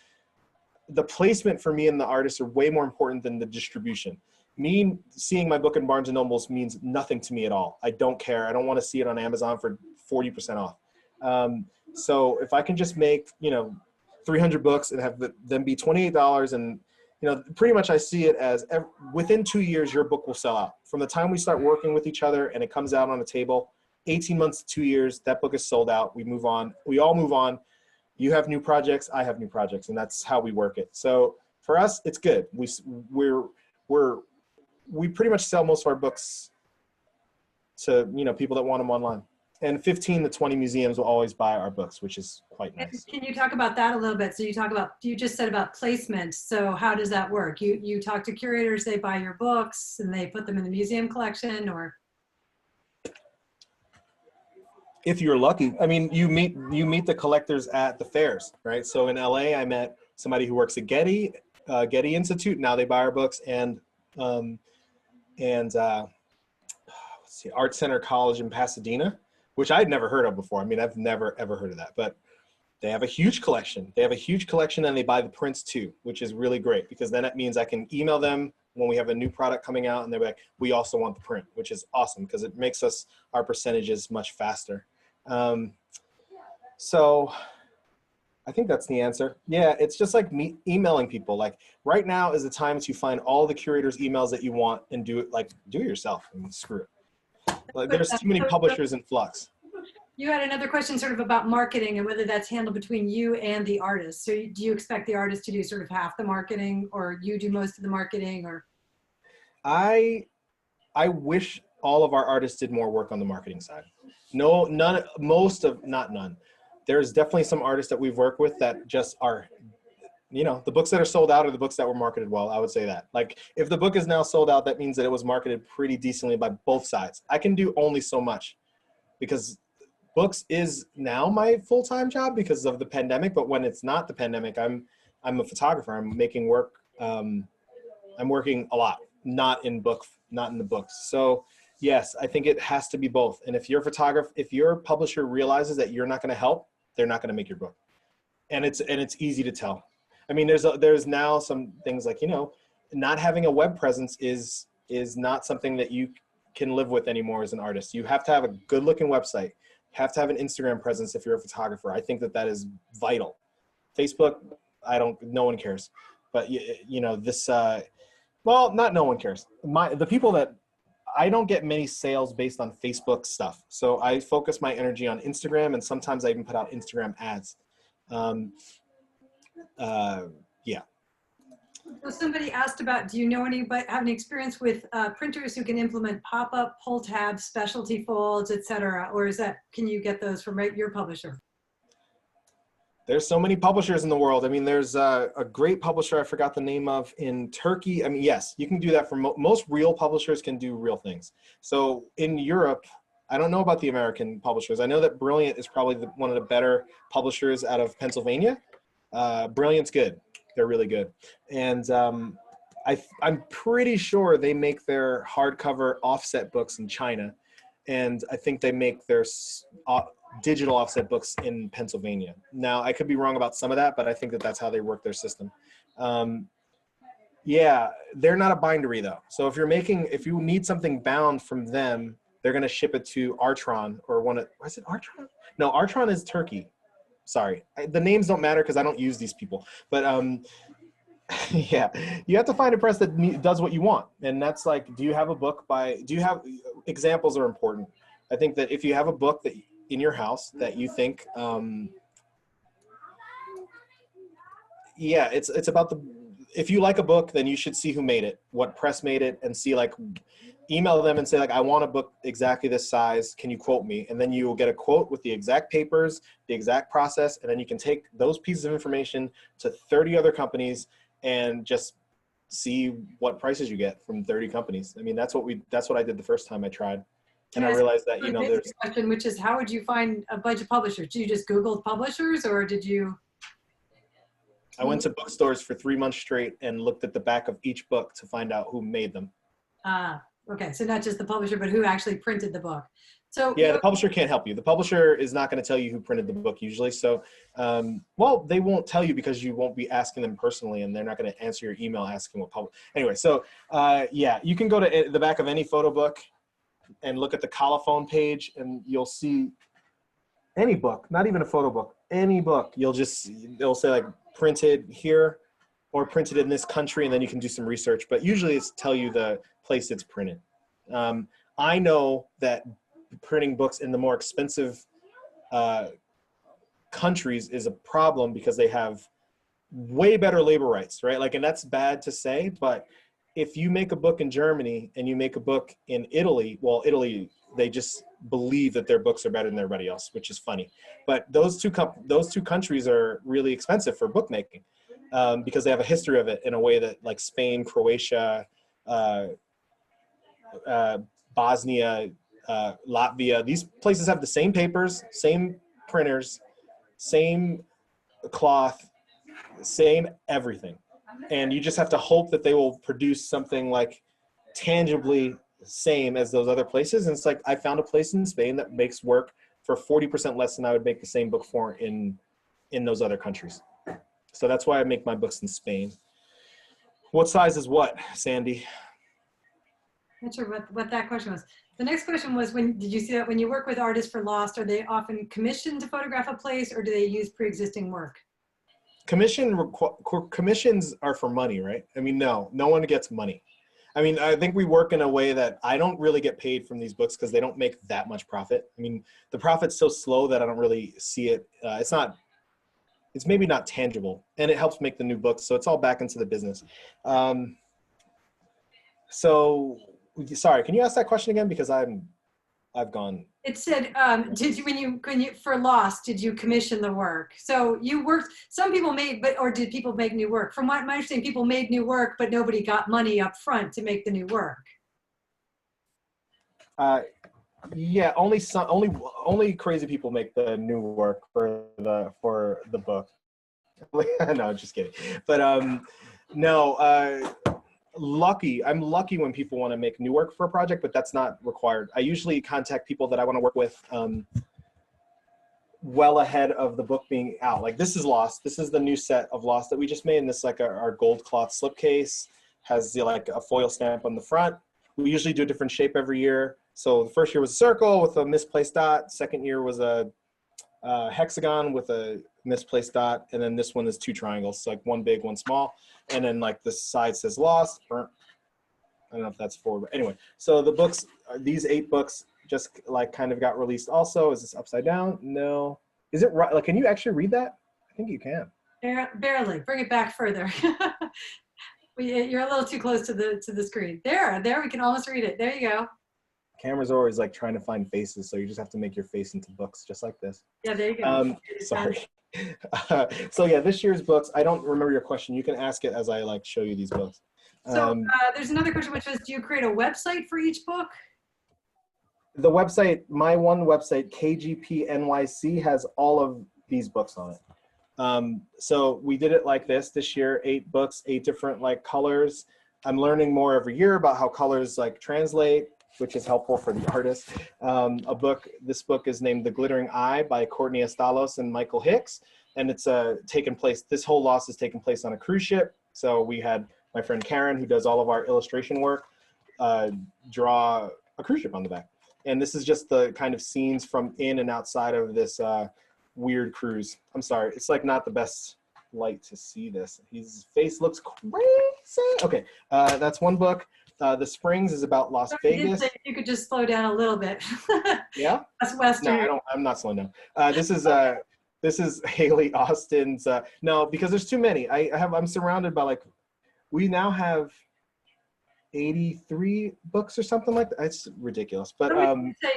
the placement for me and the artists are way more important than the distribution. Me seeing my book in Barnes & Nobles means nothing to me at all. I don't care. I don't want to see it on Amazon for 40% off. So if I can just make, 300 books and have them be $28 and, pretty much I see it as within 2 years, your book will sell out. From the time we start working with each other and it comes out on the table, 18 months to 2 years, that book is sold out. We move on. We all move on. You have new projects. I have new projects. And that's how we work it. So for us, it's good. We pretty much sell most of our books to, people that want them online. And 15 to 20 museums will always buy our books, which is quite nice. Can you talk about that a little bit? So you just said about placement. So how does that work? You talk to curators, they buy your books and they put them in the museum collection, or? If you're lucky. I mean, you meet the collectors at the fairs, right? So in LA, I met somebody who works at Getty Institute. Now they buy our books, and what's see, Art Center College in Pasadena, which I'd never heard of before. I mean, I've never ever heard of that, but they have a huge collection. They have a huge collection, and they buy the prints too, which is really great because then it means I can email them when we have a new product coming out, and they're like, we also want the print, which is awesome because it makes our percentages much faster. So I think that's the answer. Yeah, it's just like me emailing people. Like right now is the time to find all the curators' emails that you want and do it yourself. I mean, screw it. Like there's too many publishers in flux. You had another question sort of about marketing and whether that's handled between you and the artist. So do you expect the artist to do sort of half the marketing, or you do most of the marketing? Or I wish all of our artists did more work on the marketing side. No, none, most of, not none. There's definitely some artists that we've worked with that just are, you know, the books that are sold out are the books that were marketed well. I would say that. Like if the book is now sold out, that means that it was marketed pretty decently by both sides. I can do only so much because books is now my full-time job because of the pandemic. But when it's not the pandemic, I'm a photographer. I'm making work. I'm working a lot, not in the books. So yes, I think it has to be both. And if your publisher realizes that you're not going to help, they're not going to make your book. And it's easy to tell. I mean, there's now some things like, you know, not having a web presence is not something that you can live with anymore as an artist. You have to have a good looking website. You have to have an Instagram presence if you're a photographer. I think that is vital. Facebook, no one cares. But you know, well, not no one cares. The people that, I don't get many sales based on Facebook stuff. So I focus my energy on Instagram, and sometimes I even put out Instagram ads. Yeah. So somebody asked about, do you know anybody have any experience with printers who can implement pop-up, pull tabs, specialty folds, etc.? Or can you get those from your publisher? There's so many publishers in the world. I mean, there's a great publisher I forgot the name of in Turkey. I mean, yes, you can do that for most real publishers can do real things. So in Europe, I don't know about the American publishers. I know that Brilliant is probably one of the better publishers out of Pennsylvania. Brilliant's good. They're really good. And I'm pretty sure they make their hardcover offset books in China. And I think they make their digital offset books in Pennsylvania. Now, I could be wrong about some of that, but I think that that's how they work their system. Yeah, they're not a bindery though. So if you need something bound from them, they're going to ship it to Artron or is it Artron? No, Artron is Turkey. Sorry. The names don't matter because I don't use these people. But yeah, you have to find a press that does what you want. And that's like, examples are important. I think that if you have a book that in your house that you think, yeah, it's about if you like a book, then you should see who made it, what press made it, and see email them and say I want a book exactly this size. Can you quote me? And then you will get a quote with the exact papers, the exact process, and then you can take those pieces of information to 30 other companies and just see what prices you get from 30 companies. I mean, that's what I did the first time I tried. And I realized that, you know, there's a question, which is, how would you find a bunch of publishers? Did you just Google publishers, or did you? I went to bookstores for 3 months straight and looked at the back of each book to find out who made them. Okay. So not just the publisher, but who actually printed the book. So yeah, the publisher can't help you. The publisher is not going to tell you who printed the book usually. So, well, they won't tell you because you won't be asking them personally, and they're not going to answer your email asking what publisher. Anyway, so yeah, you can go to the back of any photo book and look at the colophon page, and you'll see any book, not even a photo book, any book. It'll say printed here or printed in this country, and then you can do some research. But usually it's tell you the place it's printed. I know that printing books in the more expensive countries is a problem because they have way better labor rights, right? And that's bad to say, but if you make a book in Germany and you make a book in Italy, well, Italy, they just believe that their books are better than everybody else, which is funny. But those two countries are really expensive for bookmaking because they have a history of it in a way that Spain, Croatia, Bosnia, Latvia, these places have the same papers, same printers, same cloth, same everything. And you just have to hope that they will produce something tangibly same as those other places. And it's like, I found a place in Spain that makes work for 40% less than I would make the same book for in those other countries. So that's why I make my books in Spain. What size is what, Sandy? Not sure what that question was. The next question was, did you see that when you work with artists for Lost, are they often commissioned to photograph a place, or do they use pre-existing work? Commissions are for money, right? I mean, no one gets money. I mean, I think we work in a way that I don't really get paid from these books because they don't make that much profit. I mean, the profit's so slow that I don't really see it. It's maybe not tangible, and it helps make the new books. So it's all back into the business. So sorry, can you ask that question again? Because I've gone. It said, did you, when you for Lost, did you commission the work? So you worked, some people made, or did people make new work? From what my understanding, people made new work, but nobody got money up front to make the new work. Yeah, only crazy people make the new work for the book. No, just kidding. But no, I'm lucky when people want to make new work for a project, but that's not required. I usually contact people that I want to work with well ahead of the book being out. Like, this is Lost. This is the new set of Lost that we just made, and this is like our gold cloth slipcase, has like a foil stamp on the front. We usually do a different shape every year. So the first year was a circle with a misplaced dot. Second year was a hexagon with a misplaced dot, and then this one is 2 triangles, so like one big, one small, and then like the side says Lost. I don't know if that's 4, but anyway. So the books, these 8 books, just like kind of got released. Also, is this upside down? No. Is it right? Like, can you actually read that? I think you can. Barely. Bring it back further. You're a little too close to the screen. There. We can almost read it. There you go. Camera's always like trying to find faces, so you just have to make your face into books, just like this. Yeah, there you go. Sorry. So yeah, this year's books, I don't remember your question. You can ask it as I like show you these books. So there's another question which was, do you create a website for each book? The website, my one website, KGP NYC, has all of these books on it. So we did it like this year, 8 books, 8 different like colors. I'm learning more every year about how colors like translate, which is helpful for the artist. This book is named The Glittering Eye by Courtney Estalos and Michael Hicks. And it's this whole Lost has taken place on a cruise ship. So we had my friend Karen, who does all of our illustration work, draw a cruise ship on the back. And this is just the kind of scenes from in and outside of this weird cruise. I'm sorry, it's like not the best light to see this. His face looks crazy. Okay, that's one book. The Springs is about Las Vegas. You could just slow down a little bit. Yeah? That's Western. No, I'm not slowing down. This is Haley Austin's. No, because there's too many. I'm surrounded by like, we now have 83 books or something like that. It's ridiculous. But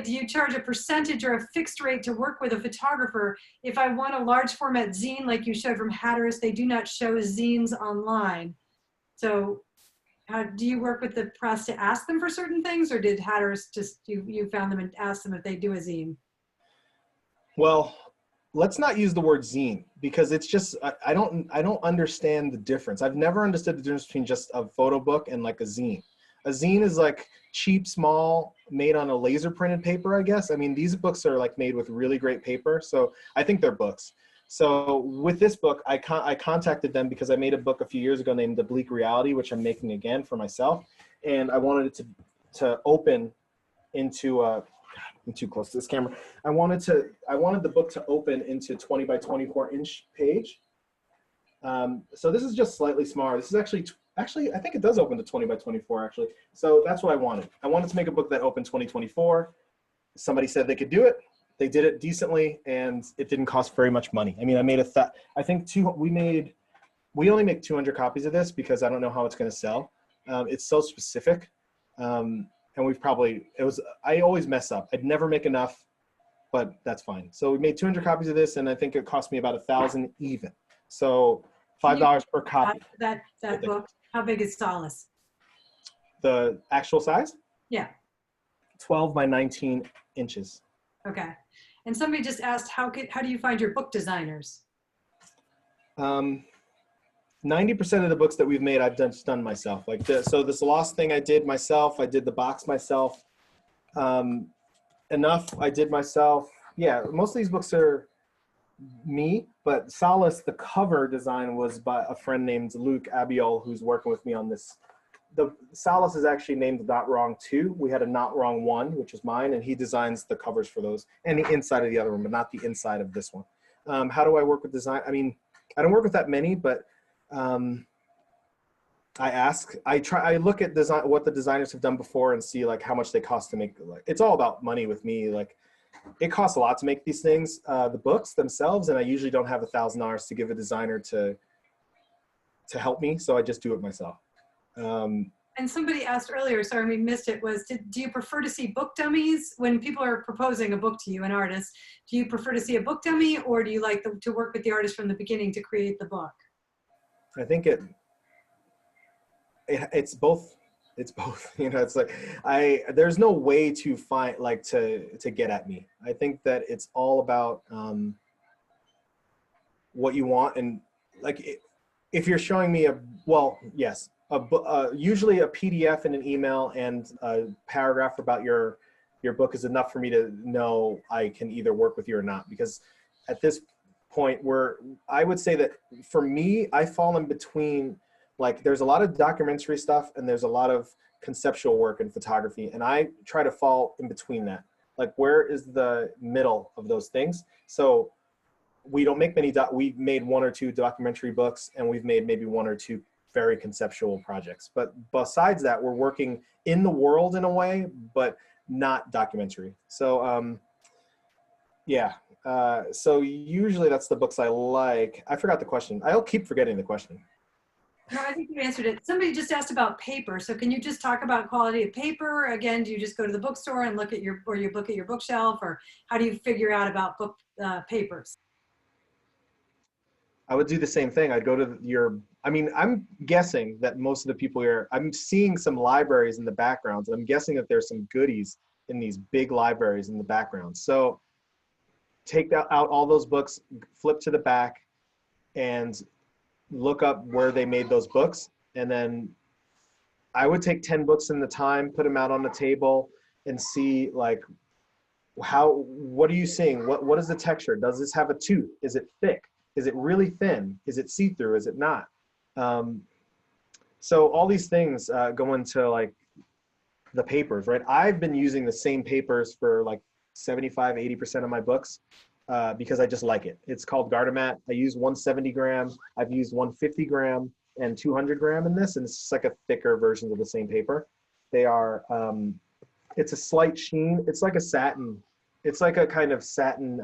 do you charge a percentage or a fixed rate to work with a photographer? If I want a large format zine like you showed from Hatteras, they do not show zines online. So do you work with the press to ask them for certain things, or did Hatteras just, you found them and asked them if they do a zine? Well, let's not use the word zine, because it's just, I don't understand the difference. I've never understood the difference between just a photo book and like a zine. A zine is like cheap, small, made on a laser printed paper, I guess. I mean, these books are like made with really great paper. So I think they're books. So with this book, I contacted them because I made a book a few years ago named The Bleak Reality, which I'm making again for myself. And I wanted it to open into I'm too close to this camera. I wanted the book to open into 20 by 24 inch page. So this is just slightly smaller. This is actually, I think it does open to 20 by 24 actually. So that's what I wanted. I wanted to make a book that opened 2024. Somebody said they could do it. They did it decently, and it didn't cost very much money. I mean, I made we only make 200 copies of this because I don't know how it's going to sell. It's so specific. And I always mess up. I'd never make enough, but that's fine. So we made 200 copies of this, and I think it cost me about $1,000 even. So $5 per copy. That book, how big is Solace? The actual size? Yeah. 12 by 19 inches. Okay. And somebody just asked, how do you find your book designers? 90% of the books that we've made, I've done myself. Like so this Lost thing I did myself. I did the box myself. Enough I did myself. Yeah, most of these books are me, but Solace, the cover design was by a friend named Luke Abiol, who's working with me on this. The Solace is actually named Not Wrong 2. We had a Not Wrong 1, which is mine, and he designs the covers for those and the inside of the other one, but not the inside of this one. How do I work with design? I mean, I don't work with that many, but I look at design, what the designers have done before and see like how much they cost to make. Like, it's all about money with me. Like, it costs a lot to make these things, the books themselves, and I usually don't have $1,000 to give a designer to help me, so I just do it myself. And somebody asked earlier, sorry we missed it, do you prefer to see book dummies when people are proposing a book to you, an artist? Do you prefer to see a book dummy, or do you like to work with the artist from the beginning to create the book? I think it's both. It's both. You know, it's like there's no way to find like to get at me. I think that it's all about what you want, and like if you're showing me yes. Usually a PDF and an email and a paragraph about your book is enough for me to know I can either work with you or not. Because at this point, I would say that for me, I fall in between. Like, there's a lot of documentary stuff and there's a lot of conceptual work in photography, and I try to fall in between that. Like, where is the middle of those things? So we don't make many. We've made 1 or 2 documentary books, and we've made maybe 1 or 2 very conceptual projects. But besides that, we're working in the world in a way, but not documentary. So yeah. So usually that's the books I like. I forgot the question. I'll keep forgetting the question. No, I think you answered it. Somebody just asked about paper. So can you just talk about quality of paper? Again, do you just go to the bookstore and look at your bookshelf, or how do you figure out about book papers? I would do the same thing. I'd go to I'm guessing that most of the people here, I'm seeing some libraries in the background, and I'm guessing that there's some goodies in these big libraries in the background. So take out all those books, flip to the back, and look up where they made those books. And then I would take 10 books in the time, put them out on the table, and see like, what are you seeing? What is the texture? Does this have a tooth? Is it thick? Is it really thin? Is it see-through? Is it not? So all these things go into like the papers, right? I've been using the same papers for like 75, 80% of my books because I just like it. It's called Garter mat. I use 170 gram. I've used 150 gram and 200 gram in this, and it's just like a thicker version of the same paper. They are, it's a slight sheen. It's like a satin. It's like a kind of satin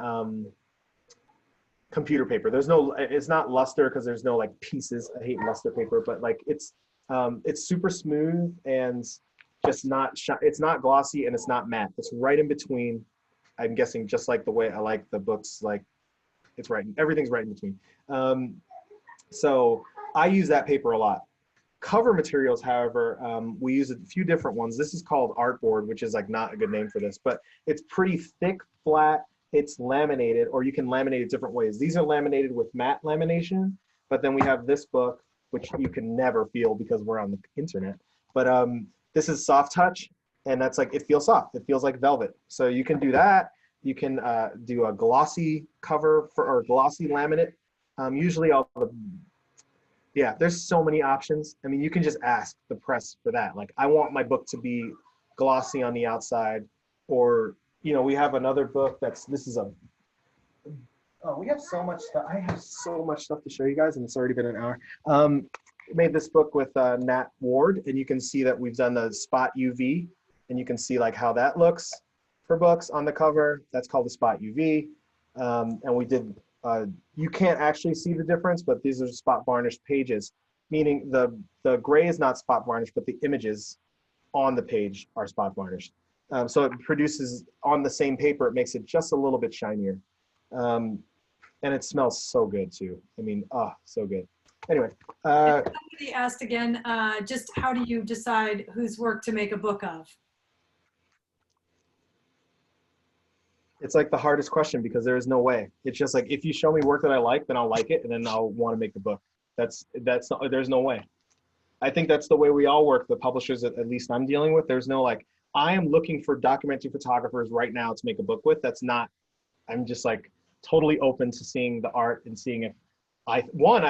computer paper. It's not luster because there's no like pieces. I hate luster paper, but like it's super smooth and just it's not glossy and it's not matte. It's right in between. I'm guessing just like the way I like the books, like it's right. Everything's right in between. So I use that paper a lot. Cover materials, however, we use a few different ones. This is called artboard, which is like not a good name for this, but it's pretty thick, flat. It's laminated, or you can laminate it different ways. These are laminated with matte lamination, but then we have this book, which you can never feel because we're on the internet. But this is soft touch, and that's like, it feels soft. It feels like velvet. So you can do that. You can do a glossy cover or glossy laminate. Usually there's so many options. I mean, you can just ask the press for that. Like, I want my book to be glossy on the outside, or we have another book we have so much stuff. I have so much stuff to show you guys, and it's already been an hour. Made this book with Nat Ward, and you can see that we've done the spot UV, and you can see like how that looks for books on the cover. That's called the spot UV. And we did, you can't actually see the difference, but these are spot varnished pages, meaning the gray is not spot varnished, but the images on the page are spot varnished. So it produces, on the same paper, it makes it just a little bit shinier. And it smells so good too. I mean, so good. Anyway. Somebody asked again, just how do you decide whose work to make a book of? It's like the hardest question because there is no way. It's just like, if you show me work that I like, then I'll like it, and then I'll want to make the book. There's no way. I think that's the way we all work. The publishers, at least I'm dealing with, there's no like, I am looking for documentary photographers right now to make a book with. That's not, I'm just like totally open to seeing the art and seeing if I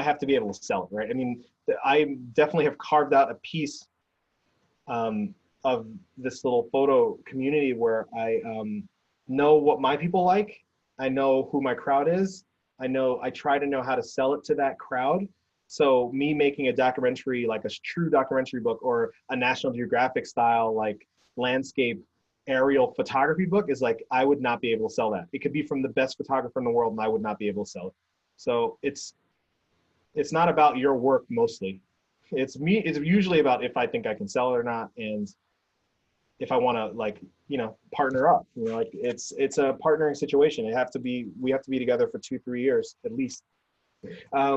have to be able to sell it, right? I mean, I definitely have carved out a piece of this little photo community where I know what my people like. I know who my crowd is. I try to know how to sell it to that crowd. So me making a documentary, like a true documentary book or a National Geographic style, like landscape aerial photography book is like, I would not be able to sell that. It could be from the best photographer in the world and I would not be able to sell it. So it's not about your work mostly. It's usually about if I think I can sell it or not. And if I want to like, partner up, like it's a partnering situation. We have to be together for 2-3 years at least.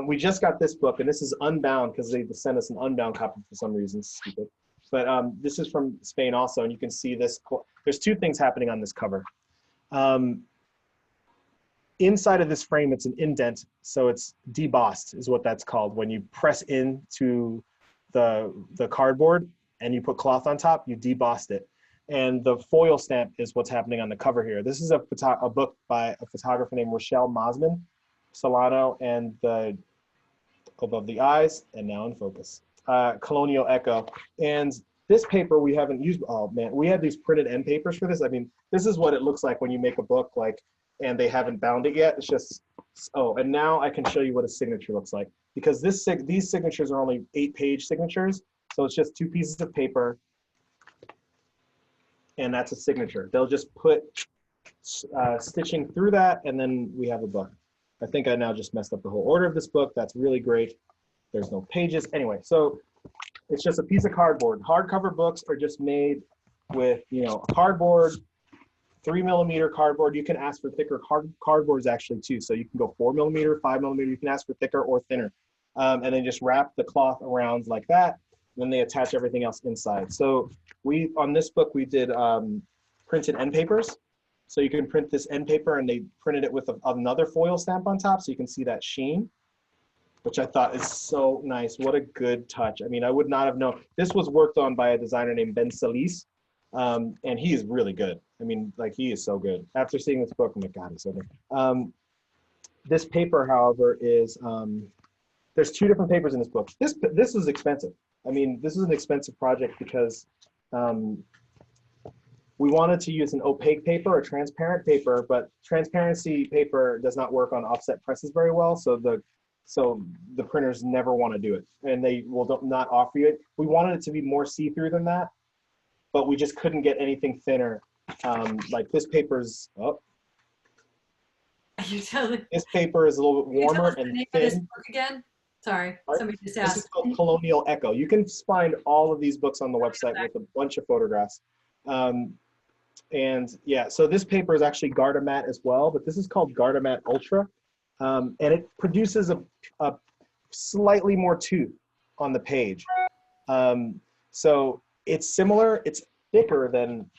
We just got this book, and this is unbound because they sent us an unbound copy for some reason, stupid. But this is from Spain also, and you can see this. There's two things happening on this cover. Inside of this frame, it's an indent, so it's debossed is what that's called. When you press into the cardboard and you put cloth on top, you debossed it. And the foil stamp is what's happening on the cover here. This is a book by a photographer named Rochelle Mosman Solano, and above the eyes, and now in focus, Colonial Echo. And this paper we haven't used. Oh man, we had these printed end papers for this. I mean, this is what it looks like when you make a book, like, and they haven't bound it yet. It's just, oh, and now I can show you what a signature looks like, because these signatures are only 8-page signatures, so it's just 2 pieces of paper, and that's a signature. They'll just put stitching through that, and then we have a book. I think I now just messed up the whole order of this book. That's really great. There's no pages. Anyway, so it's just a piece of cardboard. Hardcover books are just made with, cardboard, 3mm cardboard. You can ask for thicker cardboards actually too. So you can go 4mm, 5mm. You can ask for thicker or thinner. And then just wrap the cloth around like that. And then they attach everything else inside. So on this book, we did printed end papers. So you can print this end paper, and they printed it with another foil stamp on top, so you can see that sheen, which I thought is so nice. What a good touch. I mean, I would not have known. This was worked on by a designer named Ben Solis, and he is really good. I mean, like, he is so good. After seeing this book, I'm like, God, he's so good. This paper, however, is, there's 2 different papers in this book. This was expensive. I mean, this is an expensive project because we wanted to use an opaque paper, a transparent paper, but transparency paper does not work on offset presses very well. So the printers never want to do it, and they will not offer you it. We wanted it to be more see-through than that, but we just couldn't get anything thinner. Like this paper's, this paper is a little bit warmer and name thin. of this book again? Sorry, somebody just asked. This is called Colonial Echo. You can find all of these books on the website with a bunch of photographs. And yeah, so this paper is actually Garter Matte as well, but this is called Garter Matte Ultra. And it produces a slightly more tooth on the page. So it's similar, it's thicker than,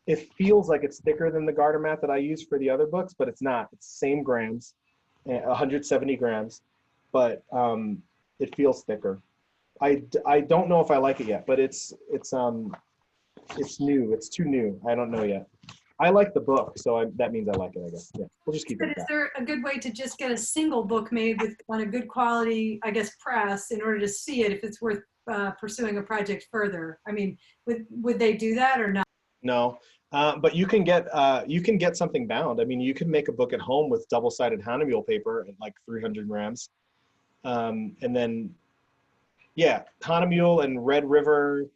it feels like it's thicker than the Garter Matte that I use for the other books, but it's not. It's the same grams, 170 grams, but it feels thicker. I don't know if I like it yet, but it's new. It's too new. I don't know yet. I like the book, so that means I like it, I guess. Yeah, we'll just keep it. But is there a good way to just get a single book made on a good quality, I guess, press in order to see it if it's worth pursuing a project further? I mean, would they do that or not? No, but you can get something bound. I mean, you can make a book at home with double-sided Hahnemühle paper at like 300 grams, and then yeah, Hahnemühle and Red River.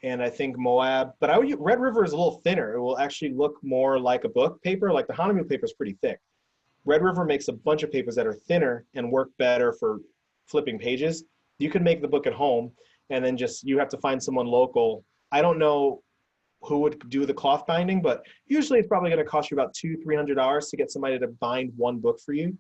And I think Moab, but Red River is a little thinner. It will actually look more like a book paper. Like the Hahnemühle paper is pretty thick. Red River makes a bunch of papers that are thinner and work better for flipping pages. You can make the book at home, and then you have to find someone local. I don't know who would do the cloth binding, but usually it's probably going to cost you about $200-300 to get somebody to bind one book for you.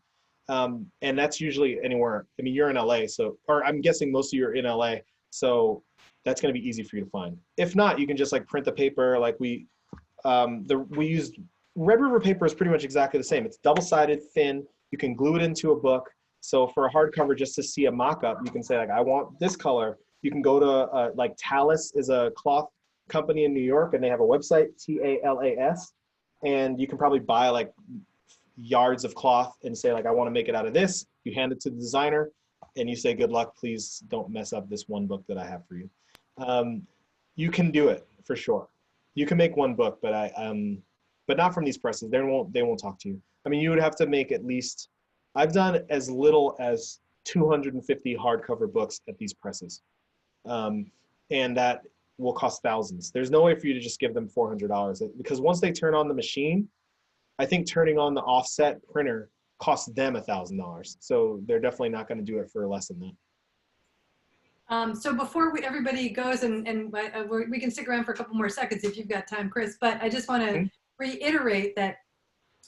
And that's usually anywhere. I mean, you're in LA, or I'm guessing most of you are in LA, so that's going to be easy for you to find. If not, you can just like print the paper. Like we used Red River paper is pretty much exactly the same. It's double-sided, thin. You can glue it into a book. So for a hardcover, just to see a mock-up, you can say like, I want this color. You can go to like Talis is a cloth company in New York, and they have a website, TALAS, and you can probably buy like yards of cloth and say like, I want to make it out of this. You hand it to the designer and you say, good luck, please don't mess up this one book that I have for you. You can do it for sure. You can make one book, but but not from these presses. They won't talk to you. I mean, you would have to make at least, I've done as little as 250 hardcover books at these presses. And that will cost thousands. There's no way for you to just give them $400 because once they turn on the machine, I think turning on the offset printer costs them $1,000. So they're definitely not going to do it for less than that. So before everybody goes, and we can stick around for a couple more seconds if you've got time, Kris, but I just want to reiterate that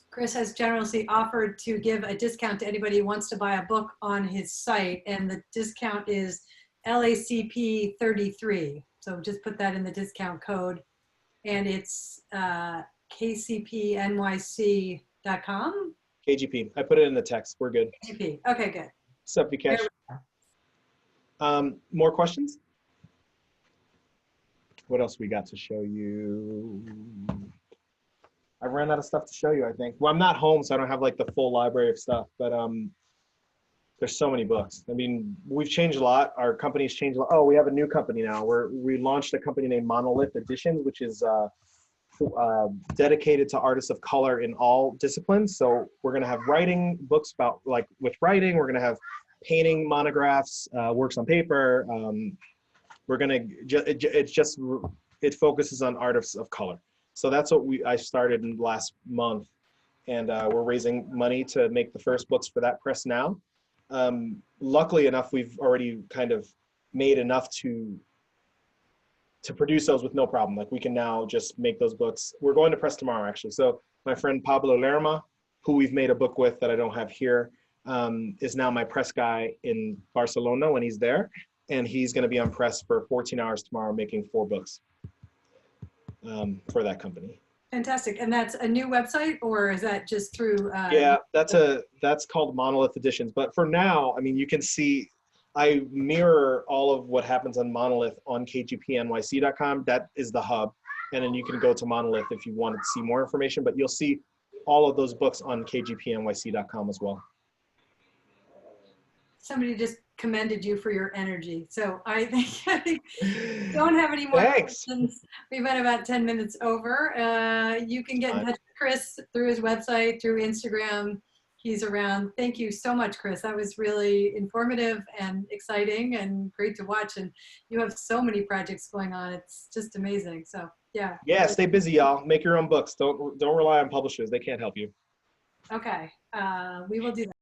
Kris has generously offered to give a discount to anybody who wants to buy a book on his site, and the discount is LACP 33. So just put that in the discount code, and it's kcpnyc.com. KGP. I put it in the text. We're good. KGP. Okay, good. What's up, Vikesh? More questions? What else we got to show you? I ran out of stuff to show you, I think. Well, I'm not home, so I don't have like the full library of stuff, but there's so many books. I mean, we've changed a lot. Our company's changed a lot. Oh, we have a new company now. We launched a company named Monolith Editions, which is dedicated to artists of color in all disciplines. So we're going to have writing books about like with writing. We're going to have painting, monographs, works on paper. We're going to, it focuses on artists of color. So that's what I started in last month. And we're raising money to make the first books for that press now. Luckily enough, we've already kind of made enough to produce those with no problem. Like we can now just make those books. We're going to press tomorrow, actually. So my friend Pablo Lerma, who we've made a book with that I don't have here, is now my press guy in Barcelona when he's there. And he's going to be on press for 14 hours tomorrow, making 4 books for that company. Fantastic. And that's a new website, or is that just through? Yeah, that's called Monolith Editions. But for now, I mean, you can see, I mirror all of what happens on Monolith on kgpnyc.com. That is the hub. And then you can go to Monolith if you wanted to see more information, but you'll see all of those books on kgpnyc.com as well. Somebody just commended you for your energy. So I think don't have any more questions. We've been about 10 minutes over. You can get in touch with Kris through his website, through Instagram. He's around. Thank you so much, Kris. That was really informative and exciting and great to watch. And you have so many projects going on. It's just amazing. So yeah. Yeah, stay busy, y'all. Make your own books. Don't rely on publishers. They can't help you. Okay, we will do that.